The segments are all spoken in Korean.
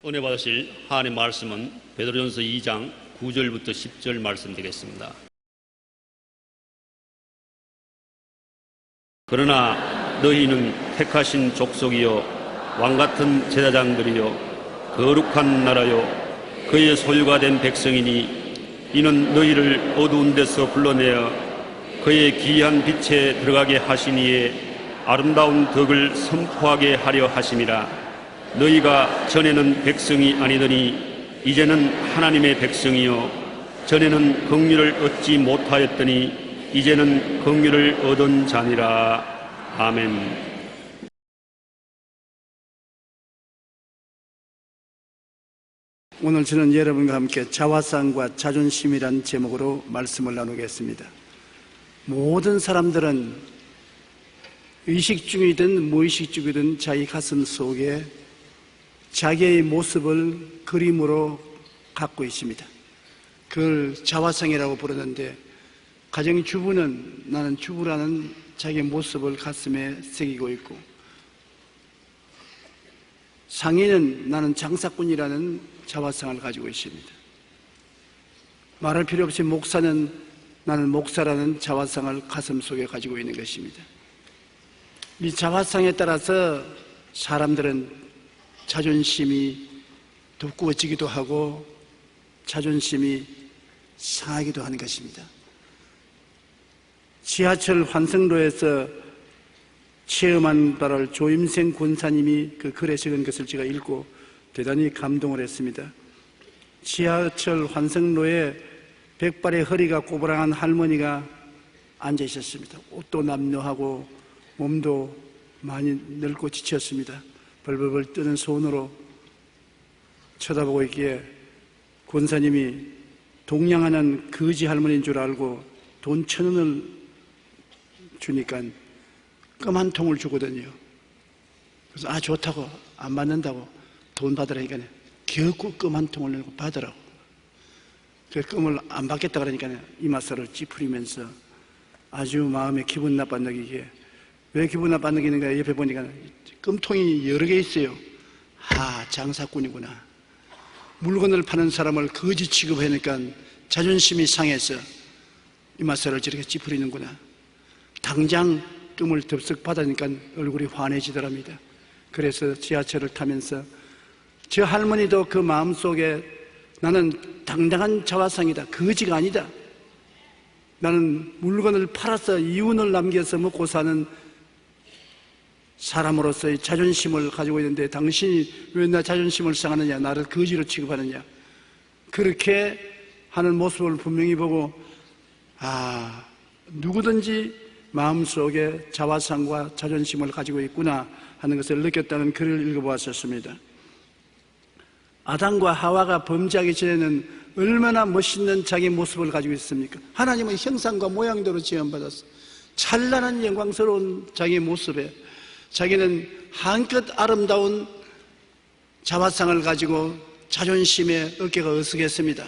은혜 받으실 하나님의 말씀은 베드로전서 2장 9절부터 10절 말씀 되겠습니다. 그러나 너희는 택하신 족속이요 왕같은 제사장들이요 거룩한 나라요 그의 소유가 된 백성이니 이는 너희를 어두운 데서 불러내어 그의 귀한 빛에 들어가게 하시니에 아름다운 덕을 선포하게 하려 하심이라. 너희가 전에는 백성이 아니더니 이제는 하나님의 백성이요 전에는 긍휼을 얻지 못하였더니 이제는 긍휼을 얻은 자니라. 아멘. 오늘 저는 여러분과 함께 자화상과 자존심이란 제목으로 말씀을 나누겠습니다. 모든 사람들은 의식 중이든 무의식 중이든 자기 가슴 속에 자기의 모습을 그림으로 갖고 있습니다. 그걸 자화상이라고 부르는데, 가정주부는 나는 주부라는 자기의 모습을 가슴에 새기고 있고, 상인은 나는 장사꾼이라는 자화상을 가지고 있습니다. 말할 필요 없이 목사는 나는 목사라는 자화상을 가슴 속에 가지고 있는 것입니다. 이 자화상에 따라서 사람들은 자존심이 두꺼워지기도 하고 자존심이 상하기도 하는 것입니다. 지하철 환승로에서 체험한 바를 조임생 권사님이 그 글에 적은 것을 제가 읽고 대단히 감동을 했습니다. 지하철 환승로에 백발의 허리가 꼬부랑한 할머니가 앉아 있었습니다. 옷도 남루하고 몸도 많이 늙고 지쳤습니다. 벌벌벌 뜨는 손으로 쳐다보고 있기에 권사님이 동냥하는 거지 할머니인 줄 알고 돈 1,000원을 주니까 껌 한 통을 주거든요. 그래서 좋다고 안 받는다고 돈 받으라니까 겨우 껌 한 통을 내고 받으라고. 그래서 껌을 안 받겠다 그러니까 이마살을 찌푸리면서 아주 마음에 기분 나빠 느끼기에, 왜 기분 나빠 느끼는가 옆에 보니까 껌통이 여러 개 있어요. 장사꾼이구나. 물건을 파는 사람을 거지 취급하니까 자존심이 상해서 이마살을 저렇게 찌푸리는구나. 당장 껌을 덥석 받으니까 얼굴이 환해지더랍니다. 그래서 지하철을 타면서 저 할머니도 그 마음속에 나는 당당한 자화상이다, 거지가 아니다, 나는 물건을 팔아서 이윤을 남겨서 먹고 사는 사람으로서의 자존심을 가지고 있는데 당신이 왜 나 자존심을 상하느냐, 나를 거지로 취급하느냐, 그렇게 하는 모습을 분명히 보고 누구든지 마음속에 자화상과 자존심을 가지고 있구나 하는 것을 느꼈다는 글을 읽어보았었습니다. 아담과 하와가 범죄하기 전에는 얼마나 멋있는 자기 모습을 가지고 있습니까? 하나님의 형상과 모양대로 지음받았어. 찬란한 영광스러운 자기 모습에 자기는 한껏 아름다운 자화상을 가지고 자존심에 어깨가 으쓱했습니다.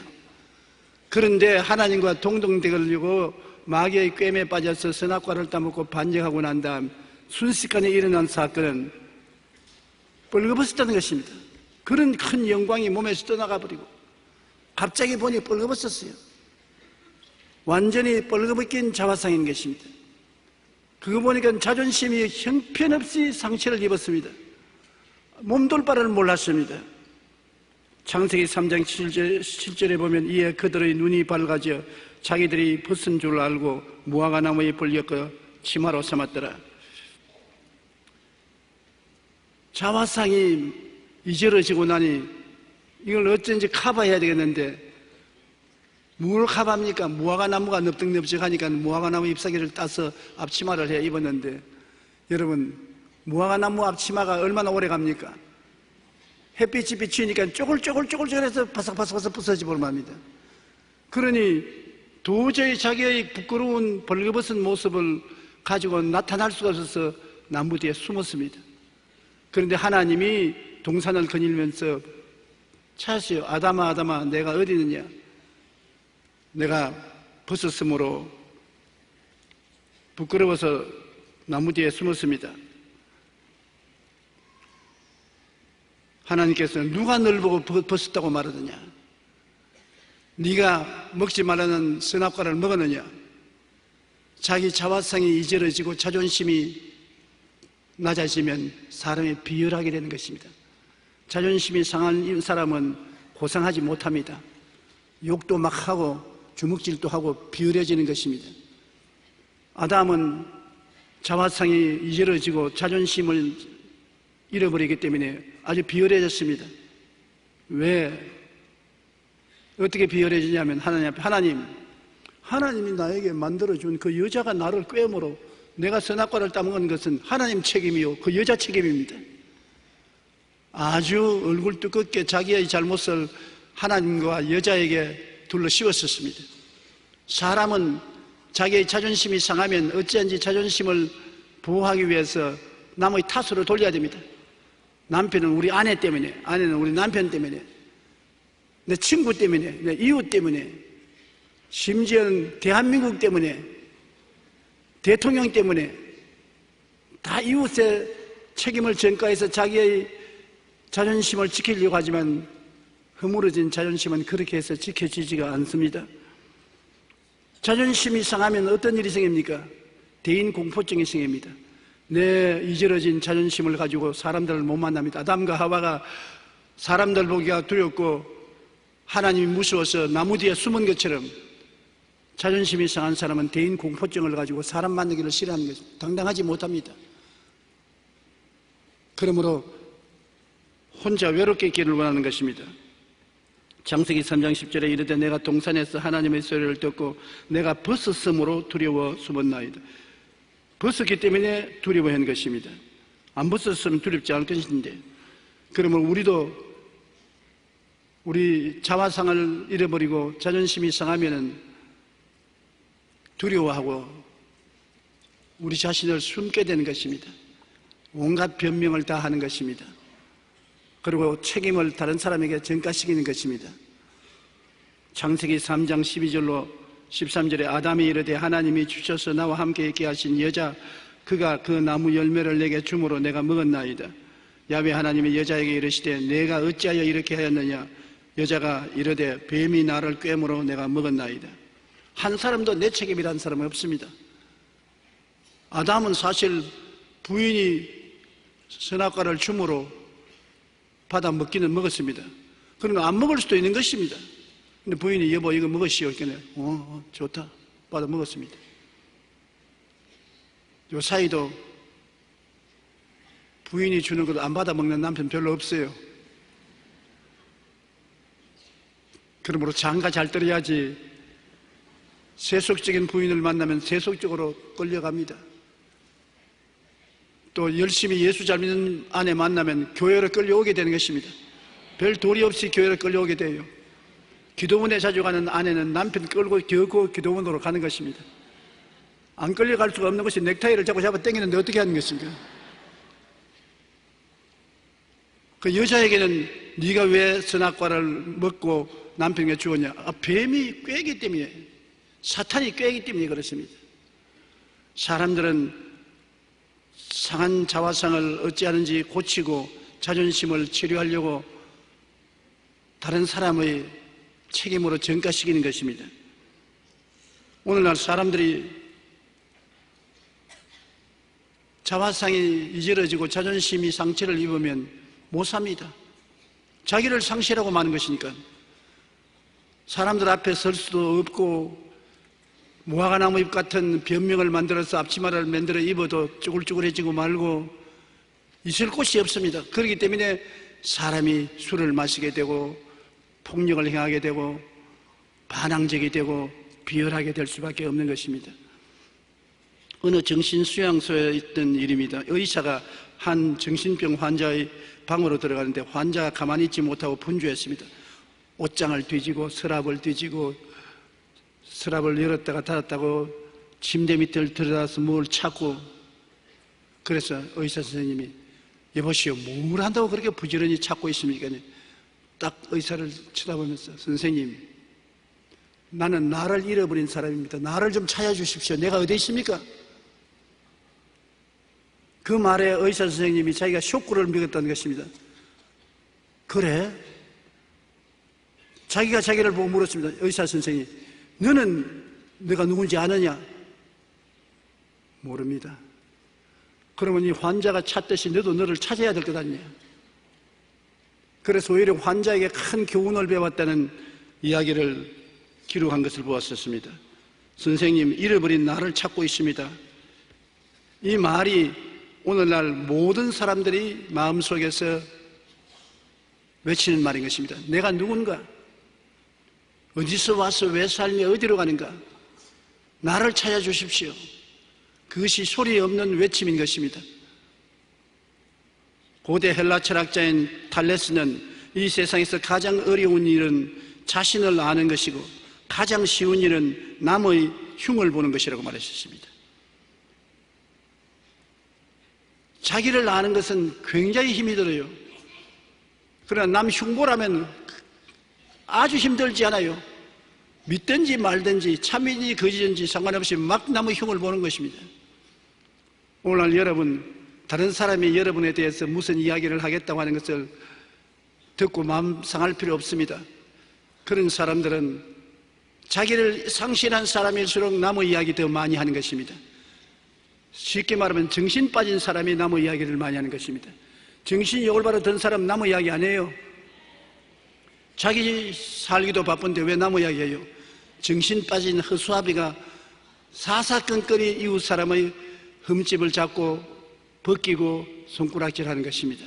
그런데 하나님과 동등대걸리고 마귀의 꿰매에 빠져서 선악과를 따먹고 반역하고 난 다음 순식간에 일어난 사건은 뻘거벗었다는 것입니다. 그런 큰 영광이 몸에서 떠나가 버리고 갑자기 보니 뻘거벗었어요. 완전히 뻘거벗긴 자화상인 것입니다. 그거 보니까 자존심이 형편없이 상처를 입었습니다. 몸둘 바를 몰랐습니다. 창세기 3장 7절에 보면 이에 그들의 눈이 밝아져 자기들이 벗은 줄 알고 무화과 나무에 뿔 엮어 치마로 삼았더라. 자화상이 이저러지고 나니 이걸 어쩐지 커버해야 되겠는데 뭘 커버합니까? 무화과 나무가 넙득넙득하니까 무화과 나무 잎사귀를 따서 앞치마를 해 입었는데, 여러분 무화과 나무 앞치마가 얼마나 오래 갑니까? 햇빛이 비치니까 쪼글쪼글해서 바삭바삭 부서지 볼 맙니다. 그러니 도저히 자기의 부끄러운 벌거벗은 모습을 가지고 나타날 수가 없어서 나무 뒤에 숨었습니다. 그런데 하나님이 동산을 거닐면서 찾으시오. 아담아 내가 어디 있느냐? 내가 벗었으므로 부끄러워서 나무 뒤에 숨었습니다. 하나님께서는 누가 널 보고 벗었다고 말하느냐? 네가 먹지 말라는 선악과를 먹었느냐? 자기 자화상이 이절어지고 자존심이 낮아지면 사람이 비열하게 되는 것입니다. 자존심이 상한 사람은 고상하지 못합니다. 욕도 막 하고 주먹질도 하고 비열해지는 것입니다. 아담은 자화상이 이절어지고 자존심을 잃어버리기 때문에 아주 비열해졌습니다. 왜? 어떻게 비열해지냐면 하나님 앞에 하나님이 나에게 만들어준 그 여자가 나를 꿰물어 내가 선악과를 따먹은 것은 하나님 책임이요 그 여자 책임입니다. 아주 얼굴 두껍게 자기의 잘못을 하나님과 여자에게 둘러 씌웠었습니다. 사람은 자기의 자존심이 상하면 어찌한지 자존심을 보호하기 위해서 남의 탓으로 돌려야 됩니다. 남편은 우리 아내 때문에, 아내는 우리 남편 때문에, 내 친구 때문에, 내 이웃 때문에, 심지어는 대한민국 때문에, 대통령 때문에 다 이웃의 책임을 전가해서 자기의 자존심을 지키려고 하지만 허물어진 자존심은 그렇게 해서 지켜지지가 않습니다. 자존심이 상하면 어떤 일이 생깁니까? 대인 공포증이 생깁니다. 내 이절어진 자존심을 가지고 사람들을 못 만납니다. 아담과 하와가 사람들 보기가 두렵고 하나님이 무서워서 나무 뒤에 숨은 것처럼 자존심이 상한 사람은 대인 공포증을 가지고 사람 만나기를 싫어하는 것입니다. 당당하지 못합니다. 그러므로 혼자 외롭게 있기를 원하는 것입니다. 창세기 3장 10절에 이르되 내가 동산에서 하나님의 소리를 듣고 내가 벗었으므로 두려워 숨었나이다. 벗었기 때문에 두려워한 것입니다. 안 벗었으면 두렵지 않을 것인데, 그러면 우리도 우리 자화상을 잃어버리고 자존심이 상하면은 두려워하고 우리 자신을 숨게 되는 것입니다. 온갖 변명을 다 하는 것입니다. 그리고 책임을 다른 사람에게 전가시키는 것입니다. 창세기 3장 12절로 13절에 아담이 이르되 하나님이 주셔서 나와 함께 있게 하신 여자 그가 그 나무 열매를 내게 주므로 내가 먹었나이다. 야훼 하나님이 여자에게 이르시되 내가 어찌하여 이렇게 하였느냐? 여자가 이르되 뱀이 나를 꿰물어 내가 먹었나이다. 한 사람도 내 책임이라는 사람은 없습니다. 아담은 사실 부인이 선악과를 주므로 받아 먹기는 먹었습니다. 그러나 안 먹을 수도 있는 것입니다. 근데 부인이 여보 이거 먹으시오. 그러니까 좋다. 받아 먹었습니다. 요 사이도 부인이 주는 것도 안 받아 먹는 남편 별로 없어요. 그러므로 장가 잘 들어야지 세속적인 부인을 만나면 세속적으로 끌려갑니다. 또 열심히 예수 잘 믿는 아내 만나면 교회로 끌려오게 되는 것입니다. 별 도리 없이 교회로 끌려오게 돼요. 기도원에 자주 가는 아내는 남편 끌고 겨우고 기도원으로 가는 것입니다. 안 끌려갈 수가 없는 것이 넥타이를 자꾸 잡아 당기는데 어떻게 하는 것입니까? 그 여자에게는 네가 왜 선악과를 먹고 남편에게 주었냐? 뱀이 꿰기 때문에, 사탄이 꿰기 때문에 그렇습니다. 사람들은 상한 자화상을 어찌하는지 고치고 자존심을 치료하려고 다른 사람의 책임으로 전가시키는 것입니다. 오늘날 사람들이 자화상이 이절어지고 자존심이 상처를 입으면 못 삽니다. 자기를 상실하고 마는 것이니까. 사람들 앞에 설 수도 없고 무화과나무 잎 같은 변명을 만들어서 앞치마를 만들어 입어도 쭈글쭈글해지고 말고 있을 곳이 없습니다. 그렇기 때문에 사람이 술을 마시게 되고 폭력을 행하게 되고 반항적이 되고 비열하게 될 수밖에 없는 것입니다. 어느 정신수양소에 있던 일입니다. 의사가 한 정신병 환자의 방으로 들어가는데 환자가 가만히 있지 못하고 분주했습니다. 옷장을 뒤지고 서랍을 뒤지고 서랍을 열었다가 닫았다고 침대 밑을 들여다서 뭘 찾고, 그래서 의사 선생님이 여보시오 뭘 한다고 그렇게 부지런히 찾고 있습니까? 딱 의사를 쳐다보면서 선생님 나는 나를 잃어버린 사람입니다. 나를 좀 찾아주십시오. 내가 어디 있습니까? 그 말에 의사 선생님이 자기가 쇼크를 먹었다는 것입니다. 그래? 자기가 자기를 보고 물었습니다. 의사 선생님, 너는 내가 누군지 아느냐? 모릅니다. 그러면 이 환자가 찾듯이 너도 너를 찾아야 될 것 아니냐? 그래서 오히려 환자에게 큰 교훈을 배웠다는 이야기를 기록한 것을 보았었습니다. 선생님, 잃어버린 나를 찾고 있습니다. 이 말이 오늘날 모든 사람들이 마음속에서 외치는 말인 것입니다. 내가 누군가? 어디서 와서 왜 살며 어디로 가는가? 나를 찾아주십시오. 그것이 소리 없는 외침인 것입니다. 고대 헬라 철학자인 탈레스는 이 세상에서 가장 어려운 일은 자신을 아는 것이고 가장 쉬운 일은 남의 흉을 보는 것이라고 말했습니다. 자기를 아는 것은 굉장히 힘이 들어요. 그러나 남 흉보라면 아주 힘들지 않아요. 믿든지 말든지 참이든지 거짓인지 상관없이 막 남의 흉을 보는 것입니다. 오늘날 여러분, 다른 사람이 여러분에 대해서 무슨 이야기를 하겠다고 하는 것을 듣고 마음 상할 필요 없습니다. 그런 사람들은 자기를 상실한 사람일수록 남의 이야기 더 많이 하는 것입니다. 쉽게 말하면 정신 빠진 사람이 남의 이야기를 많이 하는 것입니다. 정신이 올바로 든 사람 남의 이야기 안 해요. 자기 살기도 바쁜데 왜 남의 이야기 해요? 정신 빠진 허수아비가 사사건건이 이웃 사람의 흠집을 잡고 벗기고 손가락질하는 것입니다.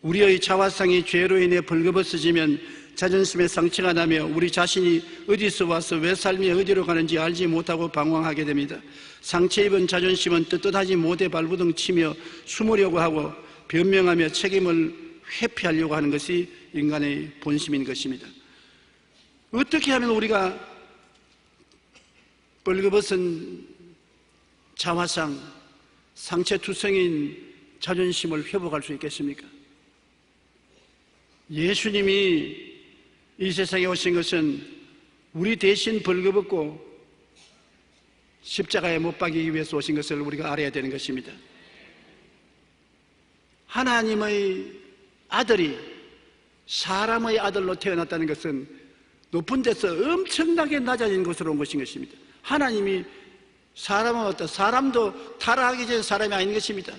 우리의 자화상이 죄로 인해 벌거벗어지면 자존심에 상처가 나며 우리 자신이 어디서 와서 왜 삶이 어디로 가는지 알지 못하고 방황하게 됩니다. 상처 입은 자존심은 떳떳하지 못해 발부둥 치며 숨으려고 하고 변명하며 책임을 회피하려고 하는 것이 인간의 본심인 것입니다. 어떻게 하면 우리가 벌거벗은 자화상, 상처투성인 자존심을 회복할 수 있겠습니까? 예수님이 이 세상에 오신 것은 우리 대신 벌거벗고 십자가에 못 박이기 위해서 오신 것을 우리가 알아야 되는 것입니다. 하나님의 아들이 사람의 아들로 태어났다는 것은 높은 데서 엄청나게 낮아진 곳으로 온 것인 것입니다. 하나님이 사람은 어떤 사람도 타락하기 전에 사람이 아닌 것입니다.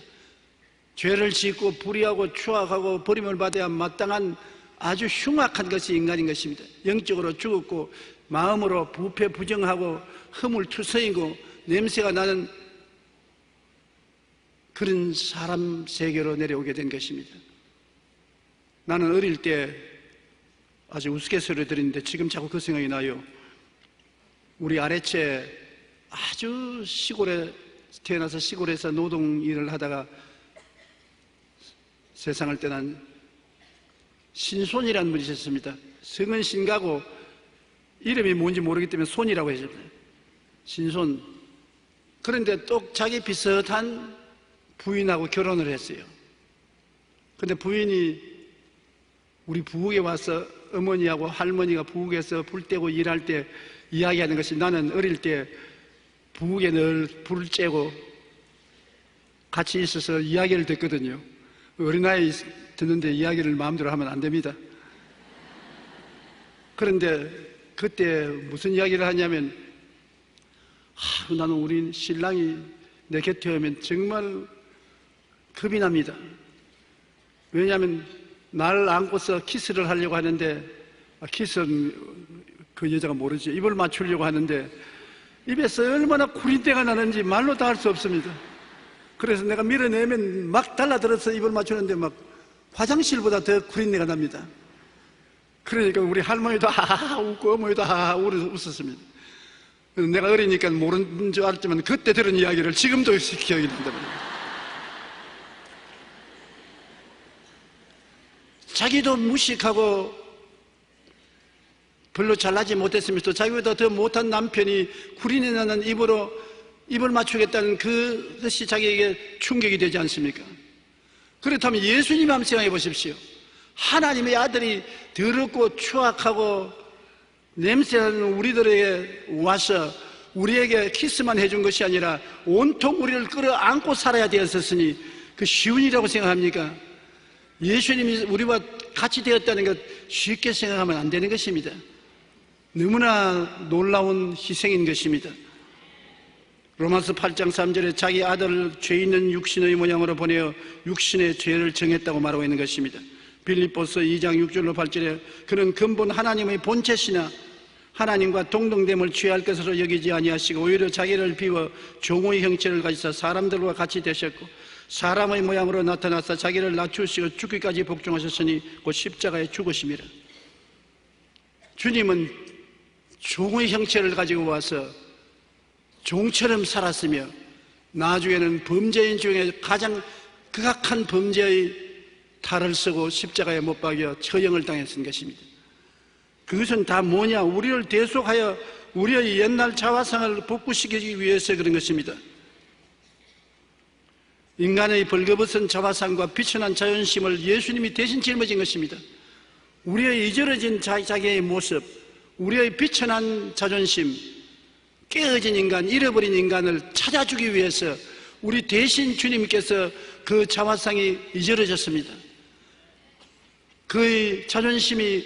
죄를 짓고 불의하고 추악하고 버림을 받아야 마땅한 아주 흉악한 것이 인간인 것입니다. 영적으로 죽었고 마음으로 부패 부정하고 허물투성이고 냄새가 나는 그런 사람 세계로 내려오게 된 것입니다. 나는 어릴 때 아주 우스갯소리를 드리는데 지금 자꾸 그 생각이 나요. 우리 아래채 아주 시골에 태어나서 시골에서 노동 일을 하다가 세상을 떠난 신손이라는 분이 있었습니다. 성은 신가고 이름이 뭔지 모르기 때문에 손이라고 했습니다. 신손. 그런데 또 자기 비슷한 부인하고 결혼을 했어요. 그런데 부인이 우리 부엌에 와서 어머니하고 할머니가 부엌에서 불 떼고 일할 때 이야기하는 것이, 나는 어릴 때 부엌에 늘 불을 쬐고 같이 있어서 이야기를 듣거든요. 어린아이 듣는데 이야기를 마음대로 하면 안 됩니다. 그런데 그때 무슨 이야기를 하냐면, 나는 우리 신랑이 내 곁에 오면 정말 겁이 납니다. 왜냐하면 날 안고서 키스를 하려고 하는데, 키스는 그 여자가 모르지, 입을 맞추려고 하는데 입에서 얼마나 구린내가 나는지 말로 다 할 수 없습니다. 그래서 내가 밀어내면 막 달라들어서 입을 맞추는데 막 화장실보다 더 구린내가 납니다. 그러니까 우리 할머니도 하하하 웃고 어머니도 하하하 웃었습니다. 내가 어리니까 모르는 줄 알았지만 그때 들은 이야기를 지금도 기억이 난답니다. 자기도 무식하고 별로 잘나지 못했으면서 자기보다 더 못한 남편이 구린내 나는 입을 맞추겠다는 그것이 자기에게 충격이 되지 않습니까? 그렇다면 예수님 한번 생각해 보십시오. 하나님의 아들이 더럽고 추악하고 냄새나는 우리들에게 와서 우리에게 키스만 해준 것이 아니라 온통 우리를 끌어안고 살아야 되었으니 그 쉬운 일이라고 생각합니까? 예수님이 우리와 같이 되었다는 것 쉽게 생각하면 안 되는 것입니다. 너무나 놀라운 희생인 것입니다. 로마서 8장 3절에 자기 아들을 죄 있는 육신의 모양으로 보내어 육신의 죄를 정했다고 말하고 있는 것입니다. 빌립보서 2장 6절로 8절에 그는 근본 하나님의 본체시나 하나님과 동등됨을 취할 것으로 여기지 아니하시고 오히려 자기를 비워 종의 형체를 가지사 사람들과 같이 되셨고 사람의 모양으로 나타나사 자기를 낮추시고 죽기까지 복종하셨으니 곧 십자가에 죽으심이라. 주님은 종의 형체를 가지고 와서 종처럼 살았으며 나중에는 범죄인 중에 가장 극악한 범죄의 탈을 쓰고 십자가에 못 박여 처형을 당했은 것입니다. 그것은 다 뭐냐? 우리를 대속하여 우리의 옛날 자화상을 복구시키기 위해서 그런 것입니다. 인간의 벌거벗은 자화상과 비천한 자존심을 예수님이 대신 짊어진 것입니다. 우리의 잊어진 자기의 모습, 우리의 비천한 자존심, 깨어진 인간, 잃어버린 인간을 찾아주기 위해서 우리 대신 주님께서 그 자화상이 잊어졌습니다. 그의 자존심이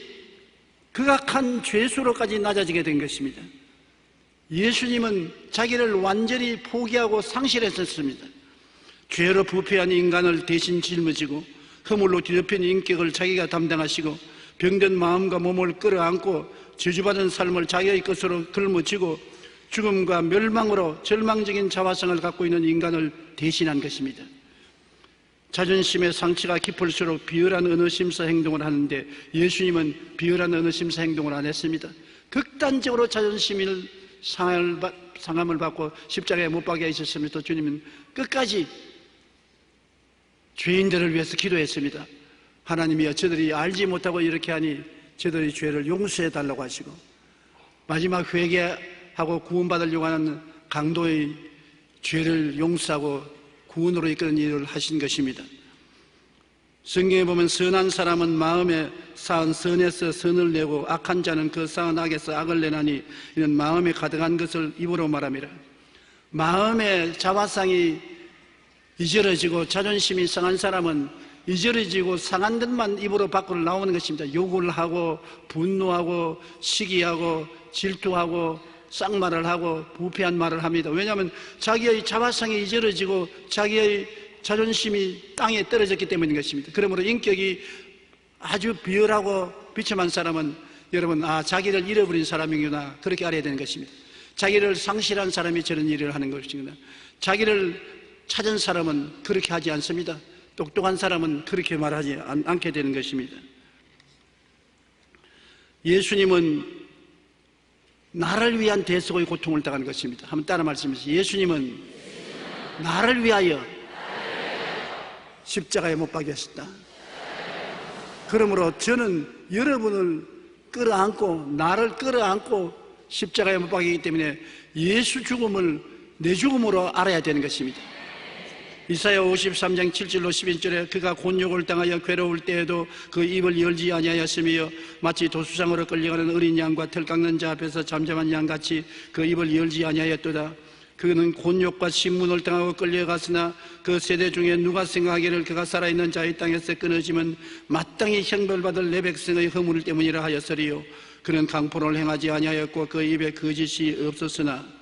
극악한 죄수로까지 낮아지게 된 것입니다. 예수님은 자기를 완전히 포기하고 상실했었습니다. 죄로 부패한 인간을 대신 짊어지고 허물로 뒤덮인 인격을 자기가 담당하시고 병든 마음과 몸을 끌어안고 저주받은 삶을 자기의 것으로 걸머쥐고 죽음과 멸망으로 절망적인 자화상을 갖고 있는 인간을 대신한 것입니다. 자존심의 상처가 깊을수록 비열한 언어심사 행동을 하는데 예수님은 비열한 언어심사 행동을 안 했습니다. 극단적으로 자존심을 상함을 받고 십자가에 못 박혀 있었으면서 주님은 끝까지 죄인들을 위해서 기도했습니다. 하나님이여 저들이 알지 못하고 이렇게 하니 저들의 죄를 용서해 달라고 하시고 마지막 회개하고 구원받으려고 하는 강도의 죄를 용서하고 구원으로 이끄는 일을 하신 것입니다. 성경에 보면 선한 사람은 마음에 쌓은 선에서 선을 내고 악한 자는 그 쌓은 악에서 악을 내나니 이는 마음에 가득한 것을 입으로 말함이라. 마음의 자화상이 잊어지고 자존심이 상한 사람은 잊어지고 상한 것만 입으로 밖으로 나오는 것입니다. 욕을 하고 분노하고 시기하고 질투하고 쌍말을 하고 부패한 말을 합니다. 왜냐하면 자기의 자화상이 잊어지고 자기의 자존심이 땅에 떨어졌기 때문인 것입니다. 그러므로 인격이 아주 비열하고 비참한 사람은 여러분 자기를 잃어버린 사람이구나 그렇게 알아야 되는 것입니다. 자기를 상실한 사람이 저런 일을 하는 것이구나. 자기를 찾은 사람은 그렇게 하지 않습니다. 똑똑한 사람은 그렇게 말하지 않게 되는 것입니다. 예수님은 나를 위한 대속의 고통을 당한 것입니다. 한번 따라 말씀하세요. 예수님은 나를 위하여 십자가에 못 박히셨다. 그러므로 저는 여러분을 끌어안고 나를 끌어안고 십자가에 못 박히기 때문에 예수 죽음을 내 죽음으로 알아야 되는 것입니다. 이사야 53장 7절로 11절에 그가 곤욕을 당하여 괴로울 때에도 그 입을 열지 아니하였으며 마치 도수장으로 끌려가는 어린 양과 털 깎는 자 앞에서 잠잠한 양같이 그 입을 열지 아니하였도다. 그는 곤욕과 신문을 당하고 끌려갔으나 그 세대 중에 누가 생각하기를 그가 살아있는 자의 땅에서 끊어지면 마땅히 형벌받을 내 백성의 허물 때문이라 하였으리요. 그는 강포를 행하지 아니하였고 그 입에 거짓이 없었으나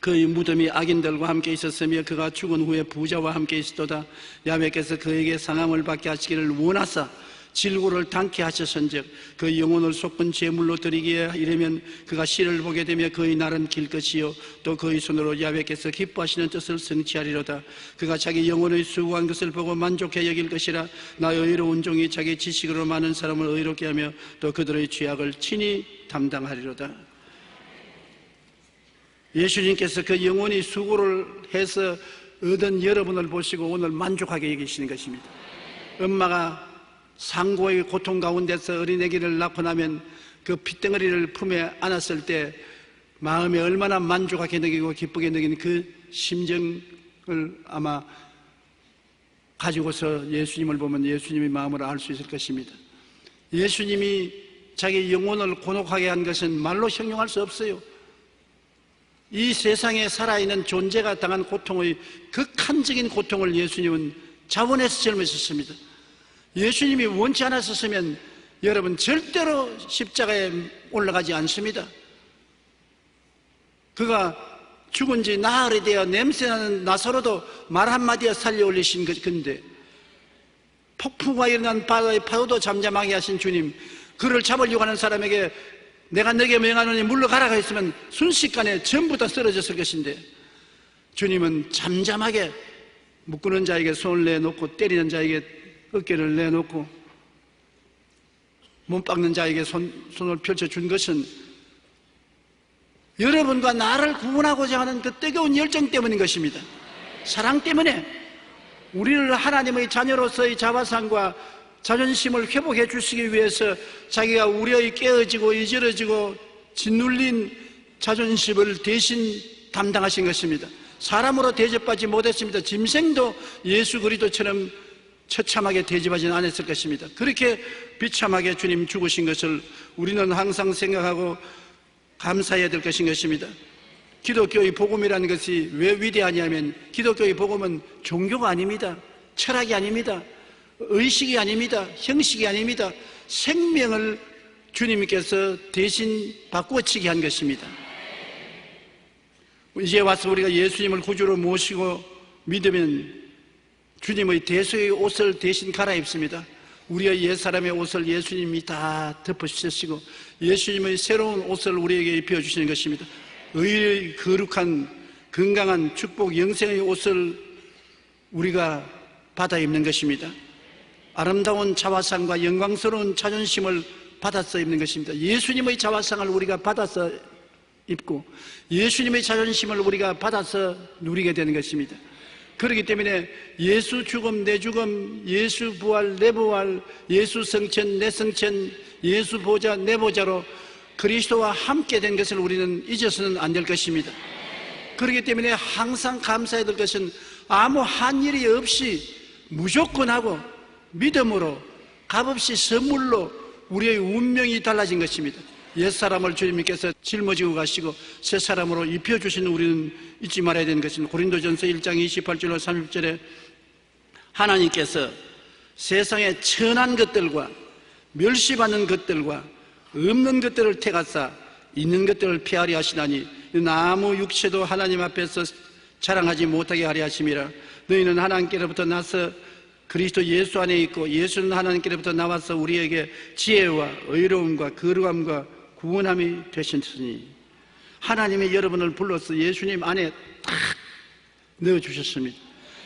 그의 무덤이 악인들과 함께 있었으며 그가 죽은 후에 부자와 함께 있었도다. 야훼께서 그에게 상함을 받게 하시기를 원하사 질고를 당케 하셨은즉 그 영혼을 속은 제물로 드리기에 이르면 그가 시를 보게 되며 그의 날은 길 것이요 또 그의 손으로 야훼께서 기뻐하시는 뜻을 성취하리로다. 그가 자기 영혼의 수고한 것을 보고 만족해 여길 것이라. 나 의로운 종이 자기 지식으로 많은 사람을 의롭게 하며 또 그들의 죄악을 친히 담당하리로다. 예수님께서 그 영혼이 수고를 해서 얻은 여러분을 보시고 오늘 만족하게 여기시는 것입니다. 엄마가 상고의 고통 가운데서 어린애기를 낳고 나면 그 핏덩어리를 품에 안았을 때 마음에 얼마나 만족하게 느끼고 기쁘게 느끼는 그 심정을 아마 가지고서 예수님을 보면 예수님의 마음을 알 수 있을 것입니다. 예수님이 자기 영혼을 곤혹하게 한 것은 말로 형용할 수 없어요. 이 세상에 살아있는 존재가 당한 고통의 극한적인 고통을 예수님은 자원해서 젊으셨습니다. 예수님이 원치 않았었으면 여러분 절대로 십자가에 올라가지 않습니다. 그가 죽은 지 나흘이 되어 냄새나는 나사로도 말 한마디에 살려 올리신 건데, 폭풍과 일어난 바다의 파도도 잠잠하게 하신 주님, 그를 잡으려고 하는 사람에게 내가 너에게 명하노니 물러가라고 했으면 순식간에 전부 다 쓰러졌을 것인데, 주님은 잠잠하게 묶는 자에게 손을 내놓고 때리는 자에게 어깨를 내놓고 몸 빡는 자에게 손을 펼쳐준 것은 여러분과 나를 구원하고자 하는 그 뜨거운 열정 때문인 것입니다. 사랑 때문에 우리를 하나님의 자녀로서의 자화상과 자존심을 회복해 주시기 위해서 자기가 우리의 깨어지고 이저러지고 짓눌린 자존심을 대신 담당하신 것입니다. 사람으로 대접받지 못했습니다. 짐승도 예수 그리스도처럼 처참하게 대접하지는 않았을 것입니다. 그렇게 비참하게 주님 죽으신 것을 우리는 항상 생각하고 감사해야 될 것인 것입니다. 기독교의 복음이라는 것이 왜 위대하냐면, 기독교의 복음은 종교가 아닙니다. 철학이 아닙니다. 의식이 아닙니다. 형식이 아닙니다. 생명을 주님께서 대신 바꾸어치게 한 것입니다. 이제 와서 우리가 예수님을 구주로 모시고 믿으면 주님의 대속의 옷을 대신 갈아입습니다. 우리의 옛사람의 옷을 예수님이 다 덮어주시고 예수님의 새로운 옷을 우리에게 입혀주시는 것입니다. 의의 거룩한 건강한 축복 영생의 옷을 우리가 받아 입는 것입니다. 아름다운 자화상과 영광스러운 자존심을 받아서 입는 것입니다. 예수님의 자화상을 우리가 받아서 입고 예수님의 자존심을 우리가 받아서 누리게 되는 것입니다. 그렇기 때문에 예수 죽음 내 죽음, 예수 부활 내 부활, 예수 성천 내 성천, 예수 보좌 내 보좌로 그리스도와 함께 된 것을 우리는 잊어서는 안 될 것입니다. 그렇기 때문에 항상 감사해야 될 것은 아무 한일이 없이 무조건 하고 믿음으로 값없이 선물로 우리의 운명이 달라진 것입니다. 옛사람을 주님께서 짊어지고 가시고 새사람으로 입혀주신 우리는 잊지 말아야 되는 것입니다. 고린도전서 1장 28절로 30절에 하나님께서 세상의 천한 것들과 멸시받는 것들과 없는 것들을 택하사 있는 것들을 폐하려 하시나니 아무 육체도 하나님 앞에서 자랑하지 못하게 하려 하심이라. 너희는 하나님께로부터 나서 그리스도 예수 안에 있고 예수는 하나님께로부터 나와서 우리에게 지혜와 의로움과 거룩함과 구원함이 되셨으니, 하나님이 여러분을 불러서 예수님 안에 딱 넣어주셨습니다.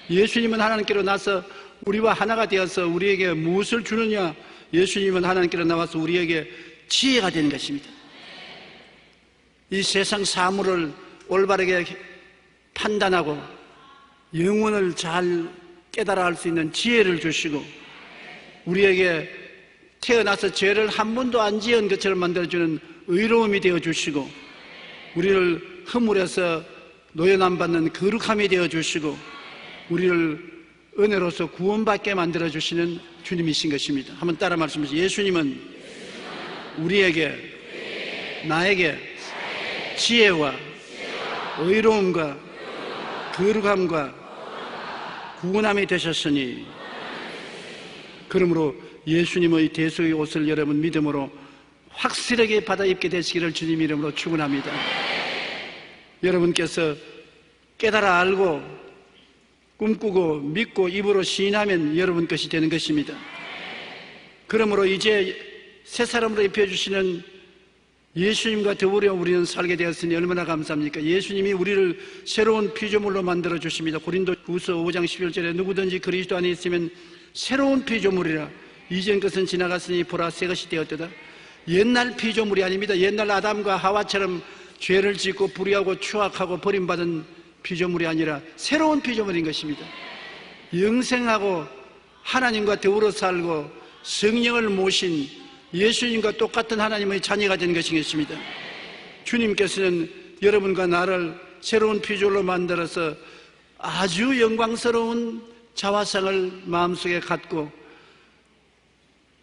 예수님은 하나님께로 나서 우리와 하나가 되어서 우리에게 무엇을 주느냐? 예수님은 하나님께로 나와서 우리에게 지혜가 되는 것입니다. 이 세상 사물을 올바르게 판단하고 영혼을 잘 깨달아 할 수 있는 지혜를 주시고, 우리에게 태어나서 죄를 한 번도 안 지은 것처럼 만들어주는 의로움이 되어주시고, 우리를 허물에서 노연 안 받는 거룩함이 되어주시고, 우리를 은혜로서 구원받게 만들어주시는 주님이신 것입니다. 한번 따라 말씀하시죠. 예수님은 우리에게, 나에게 지혜와 의로움과 거룩함과 구원함이 되셨으니, 그러므로 예수님의 대속의 옷을 여러분 믿음으로 확실하게 받아 입게 되시기를 주님 이름으로 축원합니다. 여러분께서 깨달아 알고 꿈꾸고 믿고 입으로 시인하면 여러분 것이 되는 것입니다. 그러므로 이제 새 사람으로 입혀주시는 예수님과 더불어 우리는 살게 되었으니 얼마나 감사합니까? 예수님이 우리를 새로운 피조물로 만들어 주십니다. 고린도후서 5장 11절에 누구든지 그리스도 안에 있으면 새로운 피조물이라. 이전 것은 지나갔으니 보라 새 것이 되었도다. 옛날 피조물이 아닙니다. 옛날 아담과 하와처럼 죄를 짓고 불의하고 추악하고 버림받은 피조물이 아니라 새로운 피조물인 것입니다. 영생하고 하나님과 더불어 살고 성령을 모신 예수님과 똑같은 하나님의 자녀가 되는 것인 것입니다. 주님께서는 여러분과 나를 새로운 피조물로 만들어서 아주 영광스러운 자화상을 마음속에 갖고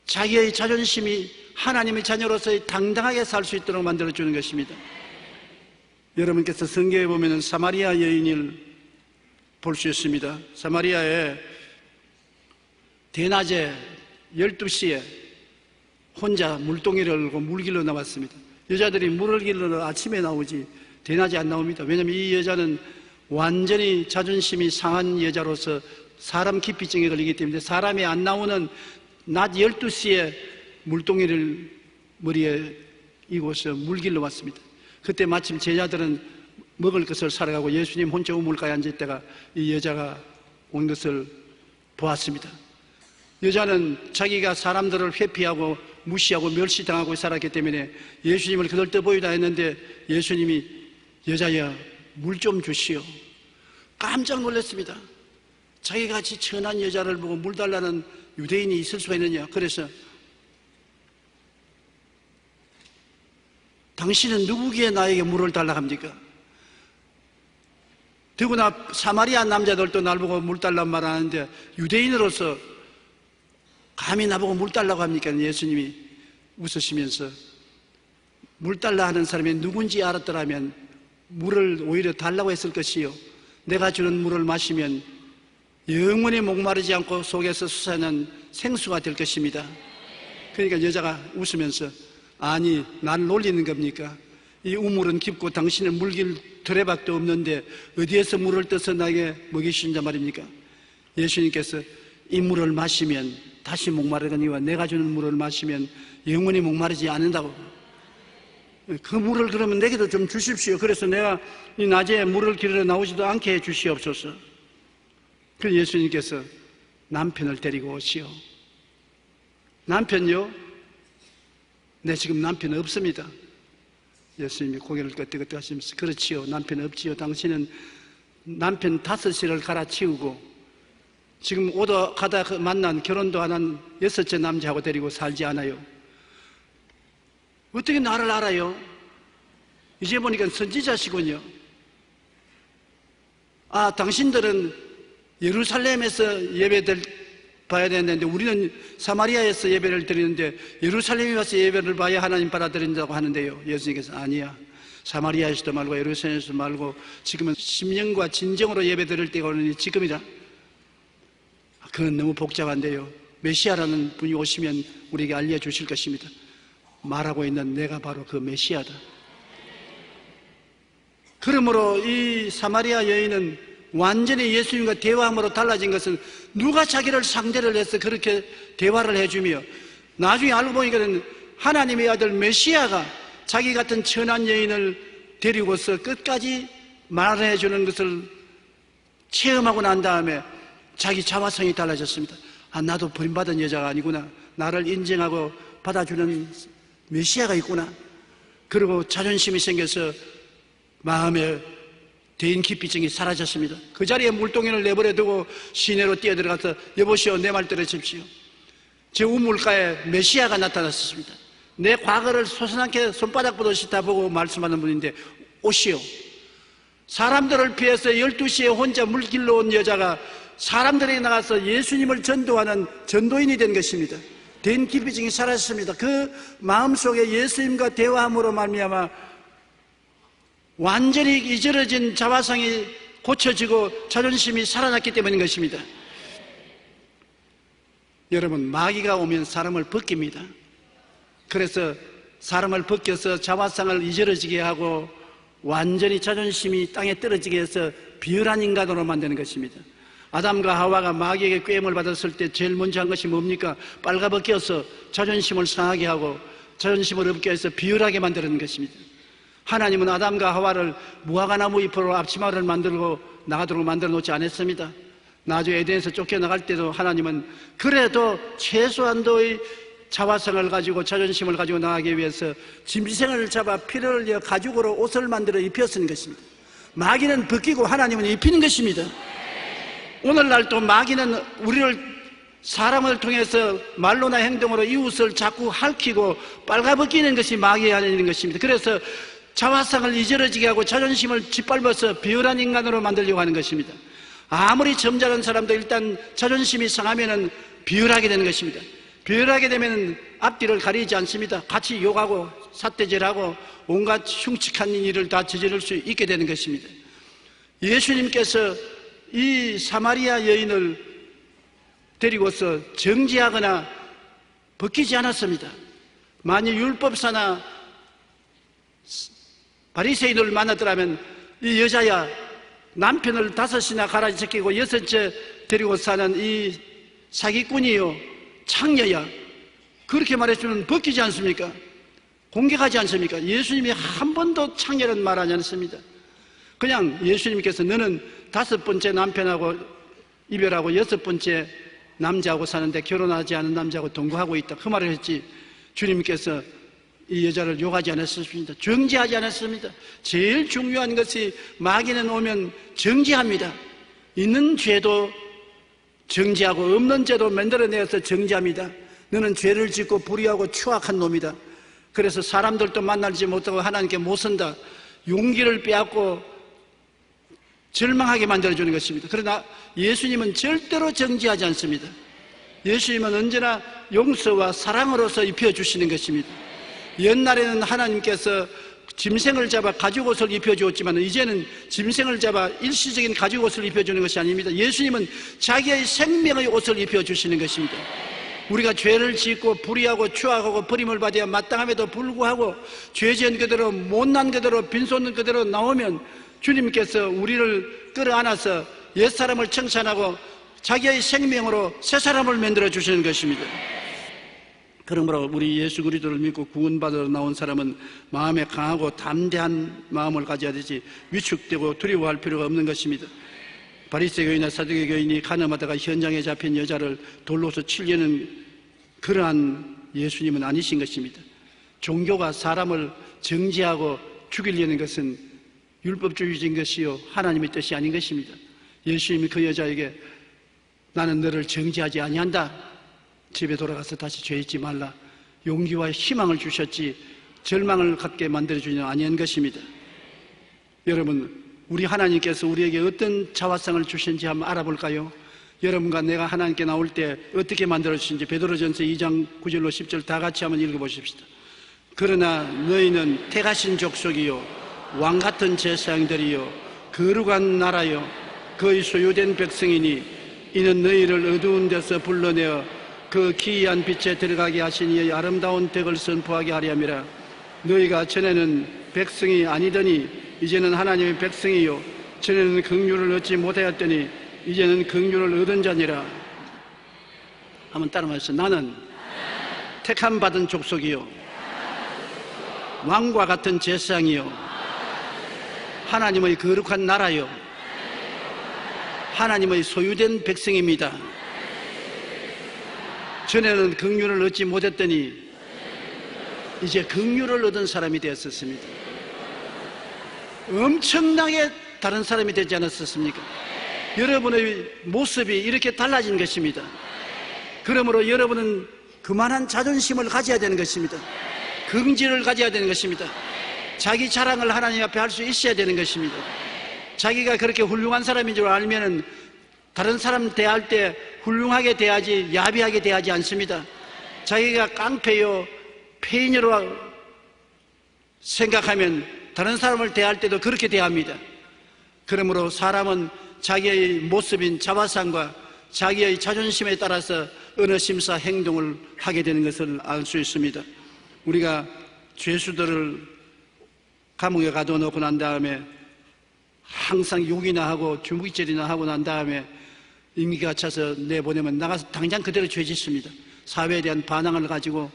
자기의 자존심이 하나님의 자녀로서 당당하게 살 수 있도록 만들어주는 것입니다. 여러분께서 성경에 보면 사마리아 여인을 볼 수 있습니다. 사마리아에 대낮에 12시에 혼자 물동이를 들고 물 길러 나왔습니다. 여자들이 물을 길러 아침에 나오지 대낮에 안 나옵니다. 왜냐하면 이 여자는 완전히 자존심이 상한 여자로서 사람 기피증에 걸리기 때문에 사람이 안 나오는 낮 12시에 물동이를 머리에 이고서 물 길러 왔습니다. 그때 마침 제자들은 먹을 것을 사러 가고 예수님 혼자 우물가에 앉을 때가 이 여자가 온 것을 보았습니다. 여자는 자기가 사람들을 회피하고 무시하고 멸시당하고 살았기 때문에 예수님을 거들떠 보이다 했는데 예수님이 여자야 물 좀 주시오. 깜짝 놀랐습니다. 자기같이 천한 여자를 보고 물 달라는 유대인이 있을 수가 있느냐. 그래서 당신은 누구기에 나에게 물을 달라 합니까? 더구나 사마리아 남자들도 날 보고 물 달라는 말 하는데 유대인으로서 감히 나보고 물 달라고 합니까? 예수님이 웃으시면서 물 달라 하는 사람이 누군지 알았더라면 물을 오히려 달라고 했을 것이요 내가 주는 물을 마시면 영원히 목마르지 않고 속에서 솟아나는 생수가 될 것입니다. 그러니까 여자가 웃으면서 아니 날 놀리는 겁니까? 이 우물은 깊고 당신은 물길 두레박도 없는데 어디에서 물을 떠서 나에게 먹이신단 말입니까? 예수님께서 이 물을 마시면 다시 목마르거니와 내가 주는 물을 마시면 영원히 목마르지 않는다고. 그 물을 그러면 내게도 좀 주십시오. 그래서 내가 이 낮에 물을 길러 나오지도 않게 해 주시옵소서. 그 예수님께서 남편을 데리고 오시오. 남편요? 네, 지금 남편 없습니다. 예수님이 고개를 끄덕끄덕 하시면서 그렇지요. 남편 없지요. 당신은 남편 5을 갈아치우고 지금 오다 가다 만난 결혼도 안 한 6째 남자하고 데리고 살지 않아요. 어떻게 나를 알아요? 이제 보니까 선지자시군요. 아, 당신들은 예루살렘에서 예배를 봐야 되는데 우리는 사마리아에서 예배를 드리는데 예루살렘에 와서 예배를 봐야 하나님 받아들인다고 하는데요. 예수님께서 아니야. 사마리아에서도 말고 예루살렘에서도 말고 지금은 심령과 진정으로 예배 드릴 때가 오느니 지금이라. 그건 너무 복잡한데요. 메시아라는 분이 오시면 우리에게 알려주실 것입니다. 말하고 있는 내가 바로 그 메시아다. 그러므로 이 사마리아 여인은 완전히 예수님과 대화함으로 달라진 것은 누가 자기를 상대를 해서 그렇게 대화를 해주며 나중에 알고 보니까 하나님의 아들 메시아가 자기 같은 천한 여인을 데리고서 끝까지 말을 해주는 것을 체험하고 난 다음에 자기 자화성이 달라졌습니다. 아, 나도 버림받은 여자가 아니구나. 나를 인정하고 받아주는 메시아가 있구나. 그리고 자존심이 생겨서 마음에 대인 기피증이 사라졌습니다. 그 자리에 물동이를 내버려 두고 시내로 뛰어들어가서 여보시오 내 말 들으십시오. 제 우물가에 메시아가 나타났습니다. 내 과거를 소선하게 손바닥 보듯이 다 보고 말씀하는 분인데 오시오. 사람들을 피해서 12시에 혼자 물 길러 온 여자가 사람들에게 나가서 예수님을 전도하는 전도인이 된 것입니다. 대인 기피증이 사라졌습니다. 그 마음속에 예수님과 대화함으로 말미암아 완전히 잊어진 자화성이 고쳐지고 자존심이 살아났기 때문인 것입니다. 여러분, 마귀가 오면 사람을 벗깁니다. 그래서 사람을 벗겨서 자화성을 잊어지게 하고 완전히 자존심이 땅에 떨어지게 해서 비열한 인간으로 만드는 것입니다. 아담과 하와가 마귀에게 꾀임을 받았을 때 제일 먼저 한 것이 뭡니까? 빨가벗겨서 자존심을 상하게 하고 자존심을 없게 해서 비열하게 만드는 것입니다. 하나님은 아담과 하와를 무화과나무 잎으로 앞치마를 만들고 나가도록 만들어 놓지 않았습니다. 나중에 에덴에서 쫓겨나갈 때도 하나님은 그래도 최소한도의 자화성을 가지고 자존심을 가지고 나가기 위해서 짐승을 잡아 피를 흘려 가죽으로 옷을 만들어 입혔은 것입니다. 마귀는 벗기고 하나님은 입히는 것입니다. 오늘날 또 마귀는 우리를 사람을 통해서 말로나 행동으로 이웃을 자꾸 핥히고 빨가벗기는 것이 마귀의 하는 것입니다. 그래서 자화상을 잊어지게 하고 자존심을 짓밟아서 비열한 인간으로 만들려고 하는 것입니다. 아무리 점잖은 사람도 일단 자존심이 상하면은 비열하게 되는 것입니다. 별하게 되면 앞뒤를 가리지 않습니다. 같이 욕하고 삿대질하고 온갖 흉측한 일을 다 저지를 수 있게 되는 것입니다. 예수님께서 이 사마리아 여인을 데리고서 정죄하거나 벗기지 않았습니다. 만일 율법사나 바리새인을 만났더라면 이 여자야, 남편을 5이나 갈아제끼고 6째 데리고 사는 이 사기꾼이요, 창녀야, 그렇게 말했으면 벗기지 않습니까? 공격하지 않습니까? 예수님이 한 번도 창녀는 말하지 않습니다. 그냥 예수님께서 너는 5번째 남편하고 이별하고 6번째 남자하고 사는데 결혼하지 않은 남자하고 동거하고 있다, 그 말을 했지, 주님께서 이 여자를 욕하지 않았습니다. 정죄하지 않았습니다. 제일 중요한 것이 마귀는 오면 정죄합니다. 있는 죄도 정죄하고 없는 죄도 만들어내어서 정죄합니다. 너는 죄를 짓고 불의하고 추악한 놈이다. 그래서 사람들도 만나지 못하고 하나님께 못 선다, 용기를 빼앗고 절망하게 만들어주는 것입니다. 그러나 예수님은 절대로 정죄하지 않습니다. 예수님은 언제나 용서와 사랑으로서 입혀주시는 것입니다. 옛날에는 하나님께서 짐승을 잡아 가죽옷을 입혀주었지만 이제는 짐승을 잡아 일시적인 가죽옷을 입혀주는 것이 아닙니다. 예수님은 자기의 생명의 옷을 입혀주시는 것입니다. 우리가 죄를 짓고 불의하고 추악하고 버림을 받아야 마땅함에도 불구하고 죄지은 그대로 못난 그대로 빈손 그대로 나오면 주님께서 우리를 끌어안아서 옛사람을 청산하고 자기의 생명으로 새 사람을 만들어 주시는 것입니다. 그러므로 우리 예수 그리스도를 믿고 구원받으러 나온 사람은 마음에 강하고 담대한 마음을 가져야 되지 위축되고 두려워할 필요가 없는 것입니다. 바리새 교인이나 사두개 교인이 간음하다가 현장에 잡힌 여자를 돌로서 치려는 그러한 예수님은 아니신 것입니다. 종교가 사람을 정죄하고 죽이려는 것은 율법주의적인 것이요 하나님의 뜻이 아닌 것입니다. 예수님이 그 여자에게 나는 너를 정죄하지 아니한다, 집에 돌아가서 다시 죄 짓지 말라, 용기와 희망을 주셨지 절망을 갖게 만들어주지는 아니한 것입니다. 여러분, 우리 하나님께서 우리에게 어떤 자화상을 주신지 한번 알아볼까요? 여러분과 내가 하나님께 나올 때 어떻게 만들어주신지 베드로전서 2장 9절로 10절 다 같이 한번 읽어보십시다. 그러나 너희는 택하신 족속이요 왕같은 제사장들이요 거룩한 나라요 그의 소유된 백성이니 이는 너희를 어두운 데서 불러내어 그 기이한 빛에 들어가게 하신 이의 아름다운 덕을 선포하게 하려 함이라. 너희가 전에는 백성이 아니더니 이제는 하나님의 백성이요 전에는 긍휼을 얻지 못하였더니 이제는 긍휼을 얻은 자니라. 한번 따라 말해서 나는 택함 받은 족속이요 왕과 같은 제사장이요 하나님의 거룩한 나라요 하나님의 소유된 백성입니다. 전에는 긍휼을 얻지 못했더니 이제 긍휼을 얻은 사람이 되었었습니다. 엄청나게 다른 사람이 되지 않았었습니까? 여러분의 모습이 이렇게 달라진 것입니다. 그러므로 여러분은 그만한 자존심을 가져야 되는 것입니다. 긍지를 가져야 되는 것입니다. 자기 자랑을 하나님 앞에 할 수 있어야 되는 것입니다. 자기가 그렇게 훌륭한 사람인 줄 알면은 다른 사람 대할 때 훌륭하게 대하지 야비하게 대하지 않습니다. 자기가 깡패요 폐인으로 생각하면 다른 사람을 대할 때도 그렇게 대합니다. 그러므로 사람은 자기의 모습인 자화상과 자기의 자존심에 따라서 어느 심사 행동을 하게 되는 것을 알 수 있습니다. 우리가 죄수들을 감옥에 가둬놓고 난 다음에 항상 욕이나 하고 주무기질이나 하고 난 다음에 임기가 차서 내보내면 나가서 당장 그대로 죄 짓습니다. 사회에 대한 반항을 가지고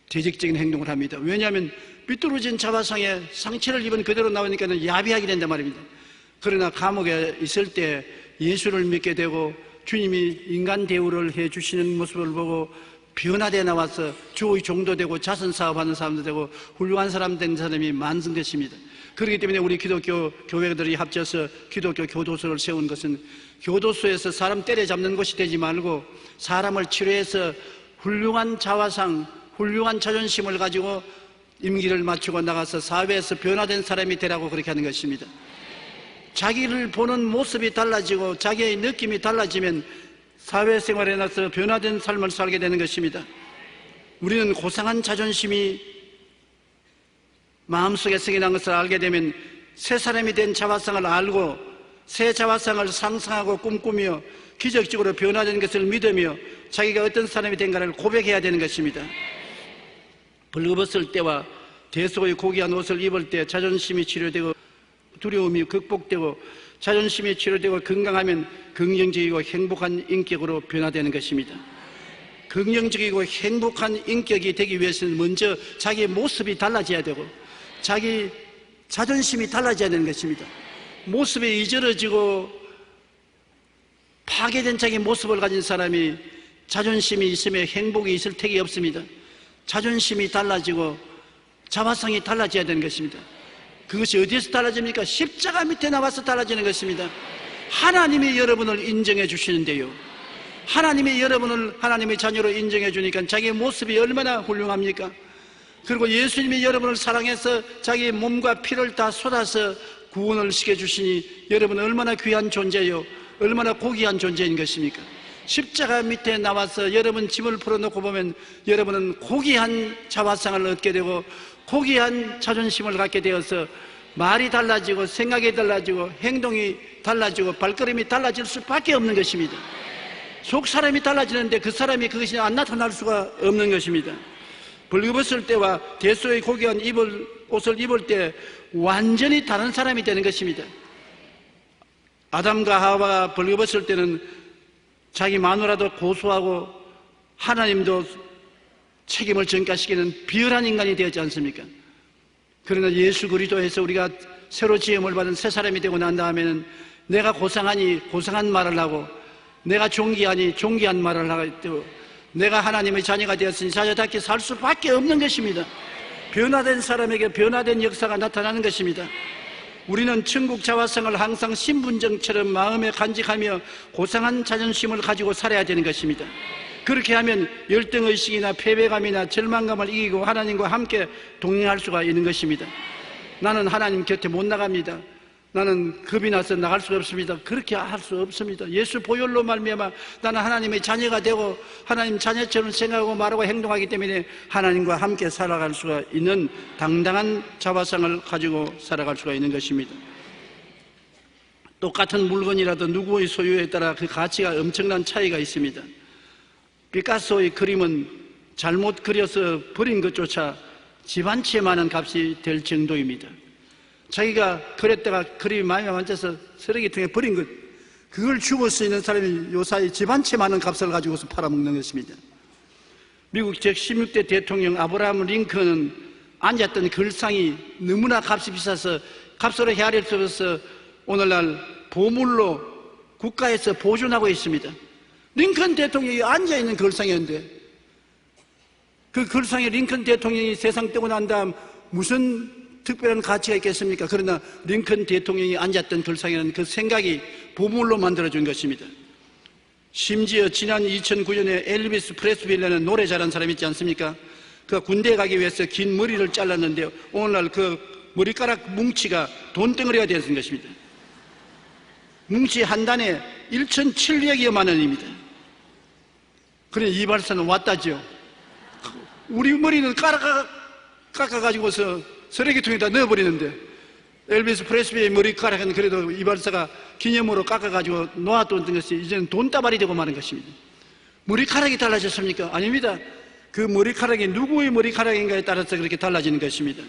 대적적인 행동을 합니다. 왜냐하면 삐뚤어진 자화상에 상처를 입은 그대로 나오니까 야비하게 된단 말입니다. 그러나 감옥에 있을 때 예수를 믿게 되고 주님이 인간 대우를 해주시는 모습을 보고 변화되어 나와서 주의 종도 되고 자선 사업하는 사람도 되고 훌륭한 사람 된 사람이 많은 것입니다. 그렇기 때문에 우리 기독교 교회들이 합쳐서 기독교 교도소를 세운 것은 교도소에서 사람 때려잡는 곳이 되지 말고 사람을 치료해서 훌륭한 자화상, 훌륭한 자존심을 가지고 임기를 마치고 나가서 사회에서 변화된 사람이 되라고 그렇게 하는 것입니다. 자기를 보는 모습이 달라지고 자기의 느낌이 달라지면 사회생활에 나서 변화된 삶을 살게 되는 것입니다. 우리는 고상한 자존심이 마음속에 생겨난 것을 알게 되면 새 사람이 된 자화상을 알고 새 자화상을 상상하고 꿈꾸며 기적적으로 변화된 것을 믿으며 자기가 어떤 사람이 된가를 고백해야 되는 것입니다. 벌거벗을 때와 대속의 고귀한 옷을 입을 때 자존심이 치료되고 두려움이 극복되고 자존심이 치료되고 건강하면 긍정적이고 행복한 인격으로 변화되는 것입니다. 긍정적이고 행복한 인격이 되기 위해서는 먼저 자기의 모습이 달라져야 되고 자기 자존심이 달라져야 되는 것입니다. 모습이 이저러지고 파괴된 자기 모습을 가진 사람이 자존심이 있으면 행복이 있을 택이 없습니다. 자존심이 달라지고 자화상이 달라져야 되는 것입니다. 그것이 어디에서 달라집니까? 십자가 밑에 나와서 달라지는 것입니다. 하나님이 여러분을 인정해 주시는데요, 하나님이 여러분을 하나님의 자녀로 인정해 주니까 자기의 모습이 얼마나 훌륭합니까? 그리고 예수님이 여러분을 사랑해서 자기의 몸과 피를 다 쏟아서 구원을 시켜주시니 여러분은 얼마나 귀한 존재요, 얼마나 고귀한 존재인 것입니까? 십자가 밑에 나와서 여러분 짐을 풀어놓고 보면 여러분은 고귀한 자화상을 얻게 되고 고귀한 자존심을 갖게 되어서 말이 달라지고 생각이 달라지고 행동이 달라지고 발걸음이 달라질 수밖에 없는 것입니다. 속 사람이 달라지는데 그 사람이 그것이 안 나타날 수가 없는 것입니다. 벌거벗을 때와 대소의 고귀한 옷을 입을 때 완전히 다른 사람이 되는 것입니다. 아담과 하와가 벌거벗을 때는 자기 마누라도 고소하고 하나님도 책임을 전가시키는 비열한 인간이 되었지 않습니까? 그러나 예수 그리스도에서 우리가 새로 지음을 받은 새 사람이 되고 난 다음에는 내가 고상하니 고상한 말을 하고 내가 존귀하니 존귀한 말을 하고 내가 하나님의 자녀가 되었으니 자녀답게 살 수밖에 없는 것입니다. 변화된 사람에게 변화된 역사가 나타나는 것입니다. 우리는 천국 자화상을 항상 신분증처럼 마음에 간직하며 고상한 자존심을 가지고 살아야 되는 것입니다. 그렇게 하면 열등의식이나 패배감이나 절망감을 이기고 하나님과 함께 동행할 수가 있는 것입니다. 나는 하나님 곁에 못 나갑니다. 나는 겁이 나서 나갈 수 없습니다. 그렇게 할 수 없습니다. 예수 보혈로 말미암아 나는 하나님의 자녀가 되고 하나님 자녀처럼 생각하고 말하고 행동하기 때문에 하나님과 함께 살아갈 수가 있는 당당한 자화상을 가지고 살아갈 수가 있는 것입니다. 똑같은 물건이라도 누구의 소유에 따라 그 가치가 엄청난 차이가 있습니다. 피카소의 그림은 잘못 그려서 버린 것조차 집 한 채 많은 값이 될 정도입니다. 자기가 그렸다가 그림이 많이 만져서 쓰레기통에 버린 것, 그걸 주고 쓰이는 사람이 요사이 집 한 채 많은 값을 가지고서 팔아먹는 것입니다. 미국 제16대 대통령 아브라함 링컨은 앉았던 글상이 너무나 값이 비싸서 값으로 헤아릴 수 없어서 오늘날 보물로 국가에서 보존하고 있습니다. 링컨 대통령이 앉아있는 글상이었는데 그 글상에 링컨 대통령이 세상 뜨고 난 다음 무슨 특별한 가치가 있겠습니까? 그러나 링컨 대통령이 앉았던 글상에는 그 생각이 보물로 만들어준 것입니다. 심지어 지난 2009년에 엘비스 프레스빌리라는 노래 잘하는 사람이 있지 않습니까? 그 군대에 가기 위해서 긴 머리를 잘랐는데 오늘날 그 머리카락 뭉치가 돈덩어리가 되었던 것입니다. 뭉치 한 단에 1,700여만 원입니다. 그래 이발사는 왔다죠. 우리 머리는 깎아가지고서 쓰레기통에다 넣어버리는데 엘비스 프레스비의 머리카락은 그래도 이발사가 기념으로 깎아가지고 놓아뒀던 것이 이제는 돈다발이 되고 마는 것입니다. 머리카락이 달라졌습니까? 아닙니다. 그 머리카락이 누구의 머리카락인가에 따라서 그렇게 달라지는 것입니다.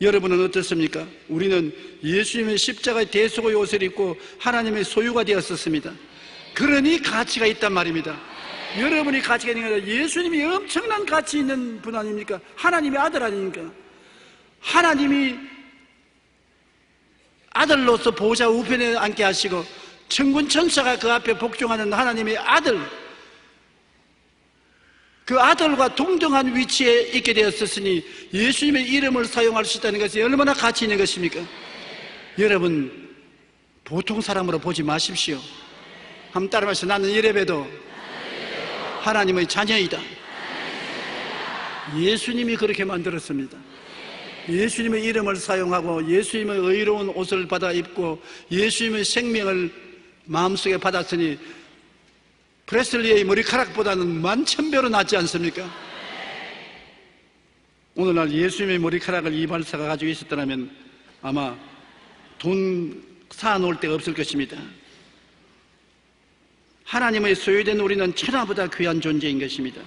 여러분은 어떻습니까? 우리는 예수님의 십자가의 대속의 옷을 입고 하나님의 소유가 되었었습니다. 그러니 가치가 있단 말입니다. 여러분이 가치가 있는 게 아니라 예수님이 엄청난 가치 있는 분 아닙니까? 하나님의 아들 아닙니까? 하나님이 아들로서 보좌 우편에 앉게 하시고 천군 천사가 그 앞에 복종하는 하나님의 아들, 그 아들과 동등한 위치에 있게 되었으니 예수님의 이름을 사용할 수 있다는 것이 얼마나 가치 있는 것입니까? 여러분 보통 사람으로 보지 마십시오. 한번 따라 말해서 나는 이래봬도 하나님의 자녀이다. 예수님이 그렇게 만들었습니다. 예수님의 이름을 사용하고 예수님의 의로운 옷을 받아 입고 예수님의 생명을 마음속에 받았으니 프레슬리의 머리카락보다는 만천배로 낫지 않습니까? 오늘날 예수님의 머리카락을 이발사가 가지고 있었더라면 아마 돈 사놓을 데가 없을 것입니다. 하나님의 소유된 우리는 천하보다 귀한 존재인 것입니다.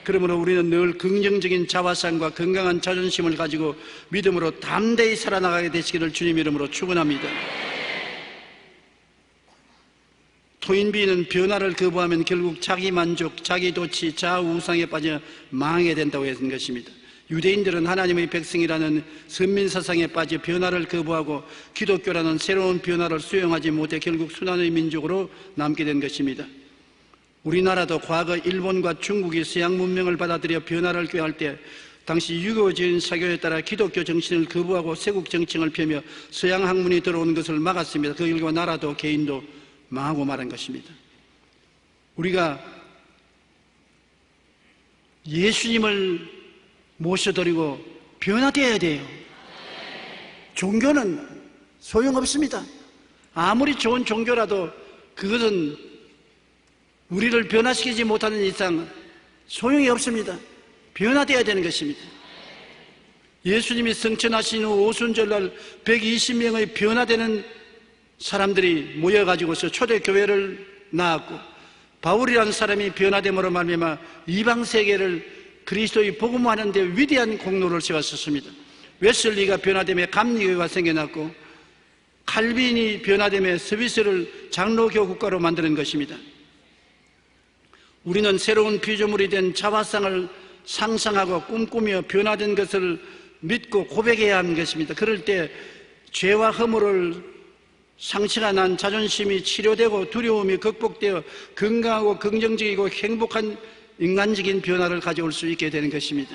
그러므로 우리는 늘 긍정적인 자화상과 건강한 자존심을 가지고 믿음으로 담대히 살아나가게 되시기를 주님 이름으로 축원합니다. 토인비는 변화를 거부하면 결국 자기 만족, 자기 도취, 자우상에 빠져 망하게 된다고 했던 것입니다. 유대인들은 하나님의 백성이라는 선민사상에 빠져 변화를 거부하고 기독교라는 새로운 변화를 수용하지 못해 결국 순환의 민족으로 남게 된 것입니다. 우리나라도 과거 일본과 중국이 서양 문명을 받아들여 변화를 꾀할 때 당시 유교적인 사교에 따라 기독교 정신을 거부하고 세국 정칭을 펴며 서양 학문이 들어오는 것을 막았습니다. 그 결과 나라도 개인도 망하고 말한 것입니다. 우리가 예수님을 모셔드리고 변화되어야 돼요. 종교는 소용없습니다. 아무리 좋은 종교라도 그것은 우리를 변화시키지 못하는 이상 소용이 없습니다. 변화되어야 되는 것입니다. 예수님이 승천하신 후 오순절날 120명의 변화되는 사람들이 모여가지고서 초대교회를 낳았고, 바울이라는 사람이 변화됨으로 말미암아 이방세계를 그리스도의 복음화하는 데 위대한 공로를 세웠었습니다. 웨슬리가 변화됨에 감리교회가 생겨났고, 칼빈이 변화됨에 스위스를 장로교 국가로 만드는 것입니다. 우리는 새로운 피조물이 된 자화상을 상상하고 꿈꾸며 변화된 것을 믿고 고백해야 하는 것입니다. 그럴 때 죄와 허물을 상처가 난 자존심이 치료되고 두려움이 극복되어 건강하고 긍정적이고 행복한 인간적인 변화를 가져올 수 있게 되는 것입니다.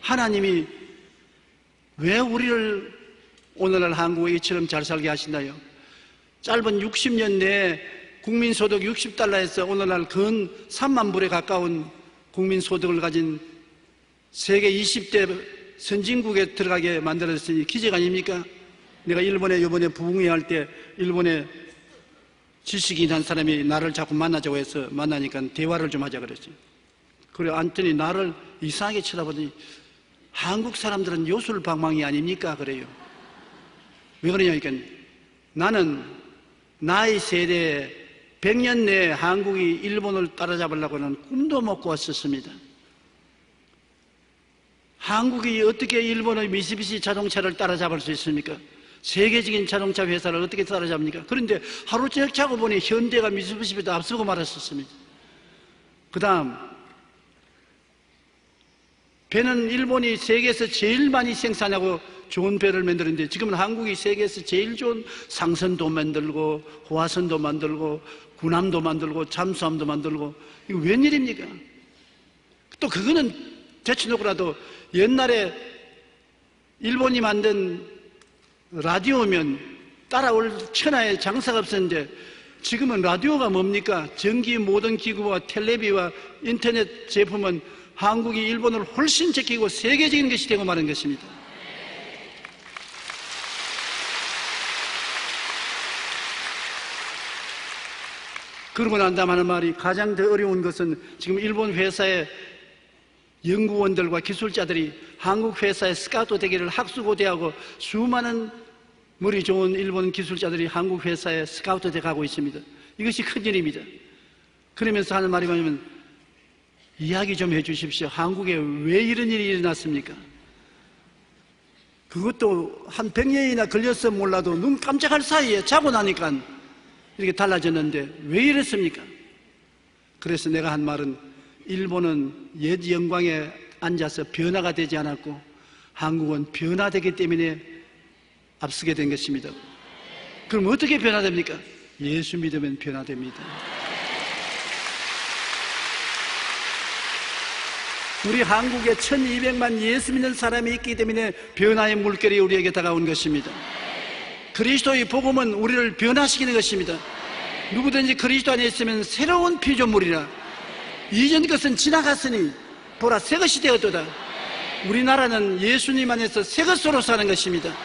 하나님이 왜 우리를 오늘날 한국에 이처럼 잘 살게 하시나요? 짧은 60년 내에 국민소득 60달러에서 오늘날 근 3만 불에 가까운 국민소득을 가진 세계 20대 선진국에 들어가게 만들었으니 기적 아닙니까? 내가 일본에 이번에 부흥회할 때 일본에 지식인 한 사람이 나를 자꾸 만나자고 해서 만나니까 대화를 좀 하자 그랬어요. 그래 앉더니 나를 이상하게 쳐다보더니 한국 사람들은 요술방망이 아닙니까? 그래요. 왜 그러냐니까 나는 나의 세대에 100년 내에 한국이 일본을 따라잡으려고는 꿈도 못 꾸었었습니다. 한국이 어떻게 일본의 미쓰비시 자동차를 따라잡을 수 있습니까? 세계적인 자동차 회사를 어떻게 따라잡습니까? 그런데 하루 저녁 자고 보니 현대가 미쓰비시보다 앞서고 말았었습니다. 그 다음 배는 일본이 세계에서 제일 많이 생산하고 좋은 배를 만드는데 지금은 한국이 세계에서 제일 좋은 상선도 만들고 호화선도 만들고 군함도 만들고 잠수함도 만들고 이거 웬일입니까? 또 그거는 제쳐놓고라도 옛날에 일본이 만든 라디오면 따라올 천하의 장사가 없었는데 지금은 라디오가 뭡니까? 전기 모든 기구와 텔레비와 인터넷 제품은 한국이 일본을 훨씬 제끼고 세계적인 것이 되고 마는 것입니다. 그러고 난 다음 하는 말이 가장 더 어려운 것은 지금 일본 회사의 연구원들과 기술자들이 한국 회사에 스카우트 되기를 학수고대하고 수많은 머리 좋은 일본 기술자들이 한국 회사에 스카우트 돼 가고 있습니다. 이것이 큰일입니다. 그러면서 하는 말이 뭐냐면 이야기 좀 해주십시오. 한국에 왜 이런 일이 일어났습니까? 그것도 한 100년이나 걸려서 몰라도 눈 깜짝할 사이에 자고 나니까 이렇게 달라졌는데 왜 이랬습니까? 그래서 내가 한 말은 일본은 옛 영광에 앉아서 변화가 되지 않았고 한국은 변화되기 때문에 앞서게 된 것입니다. 그럼 어떻게 변화됩니까? 예수 믿으면 변화됩니다. 우리 한국에 1200만 예수 믿는 사람이 있기 때문에 변화의 물결이 우리에게 다가온 것입니다. 그리스도의 복음은 우리를 변화시키는 것입니다. 누구든지 그리스도 안에 있으면 새로운 피조물이라 이전 것은 지나갔으니 보라 새 것이 되었도다. 우리나라는 예수님 안에서 새 것으로 사는 것입니다.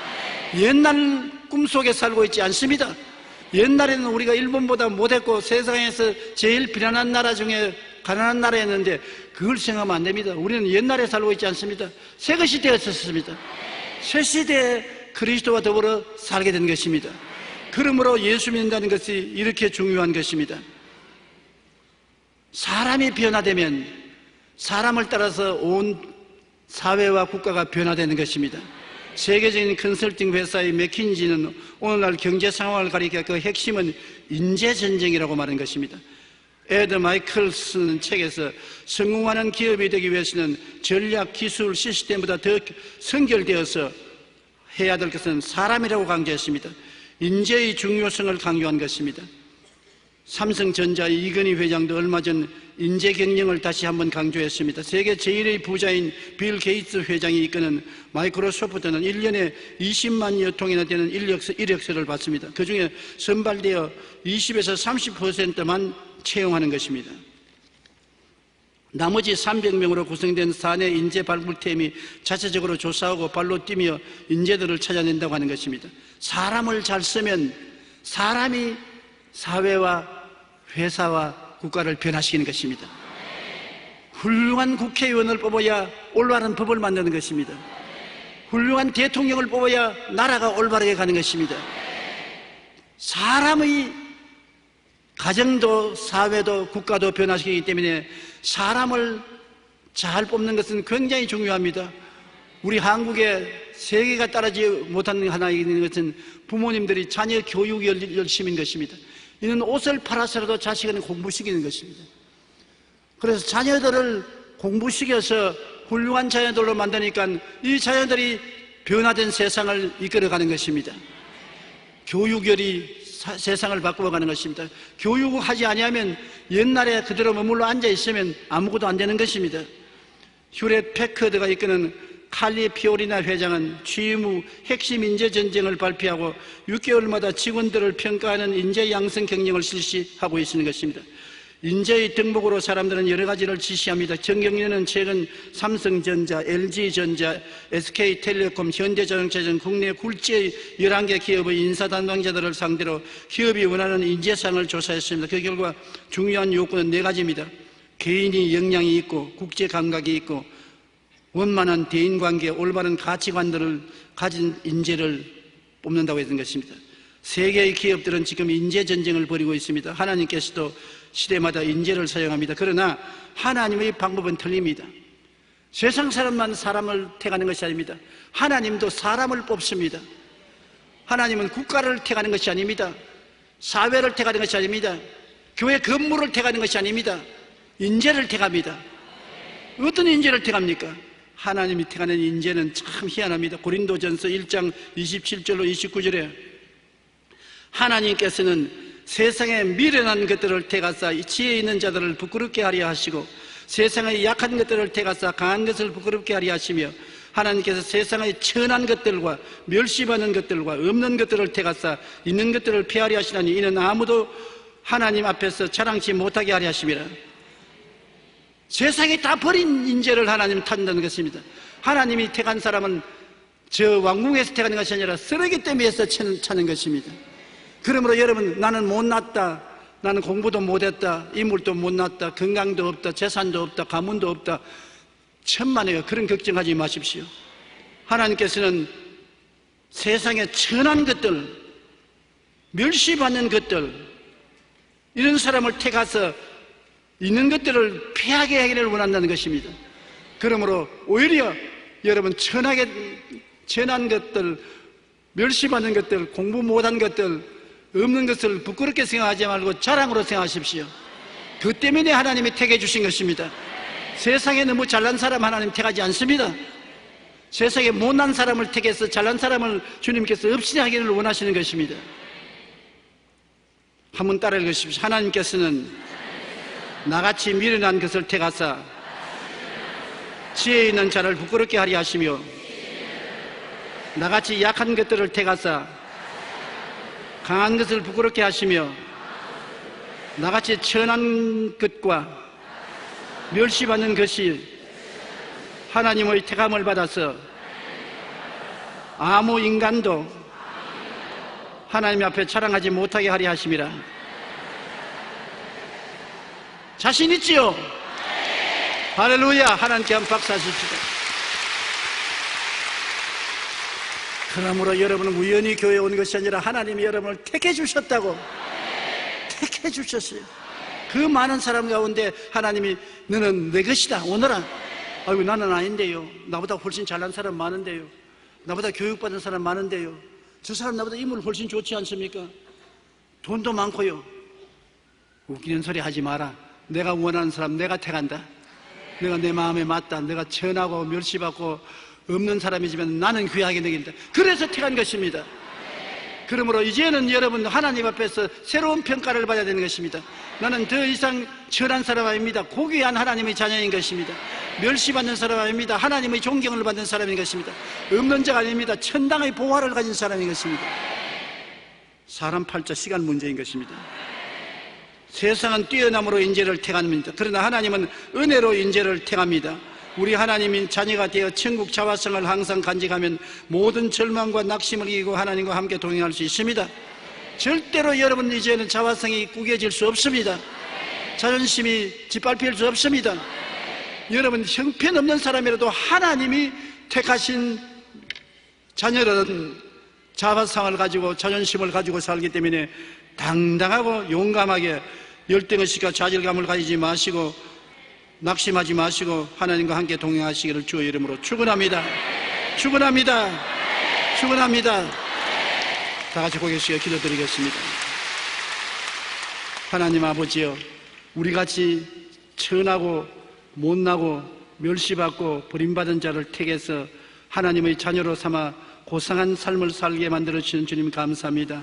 옛날 꿈속에 살고 있지 않습니다. 옛날에는 우리가 일본보다 못했고 세상에서 제일 비난한 나라 중에 가난한 나라였는데 그걸 생각하면 안 됩니다. 우리는 옛날에 살고 있지 않습니다. 새 시대에 있었습니다. 새 시대에 그리스도와 더불어 살게 된 것입니다. 그러므로 예수 믿는다는 것이 이렇게 중요한 것입니다. 사람이 변화되면 사람을 따라서 온 사회와 국가가 변화되는 것입니다. 세계적인 컨설팅 회사의 맥킨지는 오늘날 경제 상황을 가리켜 그 핵심은 인재전쟁이라고 말한 것입니다. 에드 마이클스는 책에서 성공하는 기업이 되기 위해서는 전략, 기술, 시스템보다 더 선결되어서 해야 될 것은 사람이라고 강조했습니다. 인재의 중요성을 강조한 것입니다. 삼성전자의 이건희 회장도 얼마 전 인재 경영을 다시 한번 강조했습니다. 세계 제1의 부자인 빌 게이츠 회장이 이끄는 마이크로소프트는 1년에 20만여 통이나 되는 이력서를 받습니다. 그중에 선발되어 20에서 30%만 채용하는 것입니다. 나머지 300명으로 구성된 사내 인재 발굴팀이 자체적으로 조사하고 발로 뛰며 인재들을 찾아낸다고 하는 것입니다. 사람을 잘 쓰면 사람이 사회와 회사와 국가를 변화시키는 것입니다. 훌륭한 국회의원을 뽑아야 올바른 법을 만드는 것입니다. 훌륭한 대통령을 뽑아야 나라가 올바르게 가는 것입니다. 사람의 가정도 사회도 국가도 변화시키기 때문에 사람을 잘 뽑는 것은 굉장히 중요합니다. 우리 한국에 세계가 따르지 못하는 하나 있는 것은 부모님들이 자녀 교육이 열심인 것입니다. 이는 옷을 팔아서라도 자식은 공부시키는 것입니다. 그래서 자녀들을 공부시켜서 훌륭한 자녀들로 만드니까 이 자녀들이 변화된 세상을 이끌어가는 것입니다. 교육열이 세상을 바꾸어가는 것입니다. 교육을 하지 아니하면 옛날에 그대로 머물러 앉아있으면 아무것도 안 되는 것입니다. 휴렛 패커드가 이끄는 칼리피오리나 회장은 취임 후 핵심 인재 전쟁을 발표하고 6개월마다 직원들을 평가하는 인재 양성 경영을 실시하고 있는 것입니다. 인재의 덕목으로 사람들은 여러 가지를 지시합니다. 정 경영은 최근 삼성전자, LG전자, SK텔레콤, 현대자동차 등 국내 굴지의 11개 기업의 인사 담당자들을 상대로 기업이 원하는 인재상을 조사했습니다. 그 결과 중요한 요건은 4가지입니다. 개인이 역량이 있고 국제 감각이 있고 원만한 대인관계, 올바른 가치관들을 가진 인재를 뽑는다고 했던 것입니다. 세계의 기업들은 지금 인재 전쟁을 벌이고 있습니다. 하나님께서도 시대마다 인재를 사용합니다. 그러나 하나님의 방법은 틀립니다. 세상 사람만 사람을 택하는 것이 아닙니다. 하나님도 사람을 뽑습니다. 하나님은 국가를 택하는 것이 아닙니다. 사회를 택하는 것이 아닙니다. 교회 건물을 택하는 것이 아닙니다. 인재를 택합니다. 어떤 인재를 택합니까? 하나님이 택하는 인재는 참 희한합니다. 고린도전서 1장 27절로 29절에 하나님께서는 세상에 미련한 것들을 택하사 지혜 있는 자들을 부끄럽게 하려 하시고 세상의 약한 것들을 택하사 강한 것을 부끄럽게 하려 하시며 하나님께서 세상의 천한 것들과 멸시받는 것들과 없는 것들을 택하사 있는 것들을 피하려 하시나니 이는 아무도 하나님 앞에서 자랑치 못하게 하려 하심이라. 세상에 다 버린 인재를 하나님 탄다는 것입니다. 하나님이 택한 사람은 저 왕궁에서 택하는 것이 아니라 쓰레기 더미에서 찾는 것입니다. 그러므로 여러분, 나는 못났다, 나는 공부도 못했다, 인물도 못났다, 건강도 없다, 재산도 없다, 가문도 없다, 천만에요. 그런 걱정하지 마십시오. 하나님께서는 세상에 천한 것들, 멸시받는 것들, 이런 사람을 택해서 있는 것들을 피하게 하기를 원한다는 것입니다. 그러므로 오히려 여러분 천한 것들, 멸시받는 것들, 공부 못한 것들, 없는 것을 부끄럽게 생각하지 말고 자랑으로 생각하십시오. 그 때문에 하나님이 택해 주신 것입니다. 세상에 너무 잘난 사람 하나님 택하지 않습니다. 세상에 못난 사람을 택해서 잘난 사람을 주님께서 없이 하기를 원하시는 것입니다. 한번 따라 읽으십시오. 하나님께서는 나같이 미련한 것을 택하사 지혜 있는 자를 부끄럽게 하려 하시며 나같이 약한 것들을 택하사 강한 것을 부끄럽게 하시며 나같이 천한 것과 멸시받는 것이 하나님의 택함을 받아서 아무 인간도 하나님 앞에 자랑하지 못하게 하리 하심이라. 자신 있지요? 할렐루야. 하나님께 한 박수 하십시다. 그러므로 여러분은 우연히 교회에 온 것이 아니라 하나님이 여러분을 택해 주셨다고. 택해 주셨어요. 그 많은 사람 가운데 하나님이 너는 내 것이다 오너라. 아이고 나는 아닌데요. 나보다 훨씬 잘난 사람 많은데요. 나보다 교육받은 사람 많은데요. 저 사람 나보다 인물 훨씬 좋지 않습니까? 돈도 많고요. 웃기는 소리 하지 마라. 내가 원하는 사람 내가 택한다. 내가 내 마음에 맞다. 내가 천하고 멸시받고 없는 사람이지만 나는 귀하게 여긴다. 그래서 택한 것입니다. 그러므로 이제는 여러분 하나님 앞에서 새로운 평가를 받아야 되는 것입니다. 나는 더 이상 천한 사람 아닙니다. 고귀한 하나님의 자녀인 것입니다. 멸시받는 사람 아닙니다. 하나님의 존경을 받는 사람인 것입니다. 없는 자가 아닙니다. 천당의 보화를 가진 사람인 것입니다. 사람 팔자 시간 문제인 것입니다. 세상은 뛰어남으로 인재를 택합니다. 그러나 하나님은 은혜로 인재를 택합니다. 우리 하나님인 자녀가 되어 천국 자화성을 항상 간직하면 모든 절망과 낙심을 이기고 하나님과 함께 동행할 수 있습니다. 절대로 여러분 이제는 자화성이 구겨질 수 없습니다. 자존심이 짓밟힐 수 없습니다. 여러분 형편없는 사람이라도 하나님이 택하신 자녀는 자화성을 가지고 자존심을 가지고 살기 때문에 당당하고 용감하게 열등의식과 좌절감을 가지지 마시고 낙심하지 마시고 하나님과 함께 동행하시기를 주의 이름으로 축원합니다. 축원합니다. 축원합니다. 다 같이 고개 숙여 기도드리겠습니다. 하나님 아버지여, 우리같이 천하고 못나고 멸시받고 버림받은 자를 택해서 하나님의 자녀로 삼아 고상한 삶을 살게 만들어주시는 주님 감사합니다.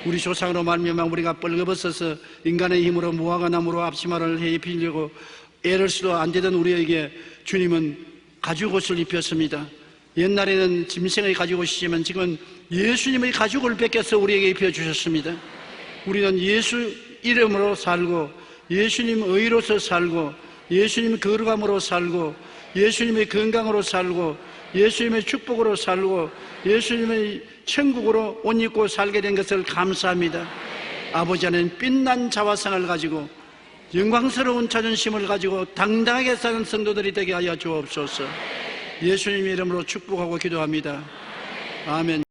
우리 조상으로 말미암아 우리가 뻘거벗어서 인간의 힘으로 무화과 나무로 앞치마를 해 입히려고 애를 써도 안 되던 우리에게 주님은 가죽옷을 입혔습니다. 옛날에는 짐승의 가죽옷이지만 지금은 예수님의 가죽을 뺏겨서 우리에게 입혀주셨습니다. 우리는 예수 이름으로 살고 예수님 의로서 살고 예수님 거룩함으로 살고 예수님의 건강으로 살고 예수님의 축복으로 살고 예수님의 천국으로 옷 입고 살게 된 것을 감사합니다. 아버지 안에는 빛난 자화상을 가지고 영광스러운 자존심을 가지고 당당하게 사는 성도들이 되게 하여 주옵소서. 예수님 이름으로 축복하고 기도합니다. 아멘.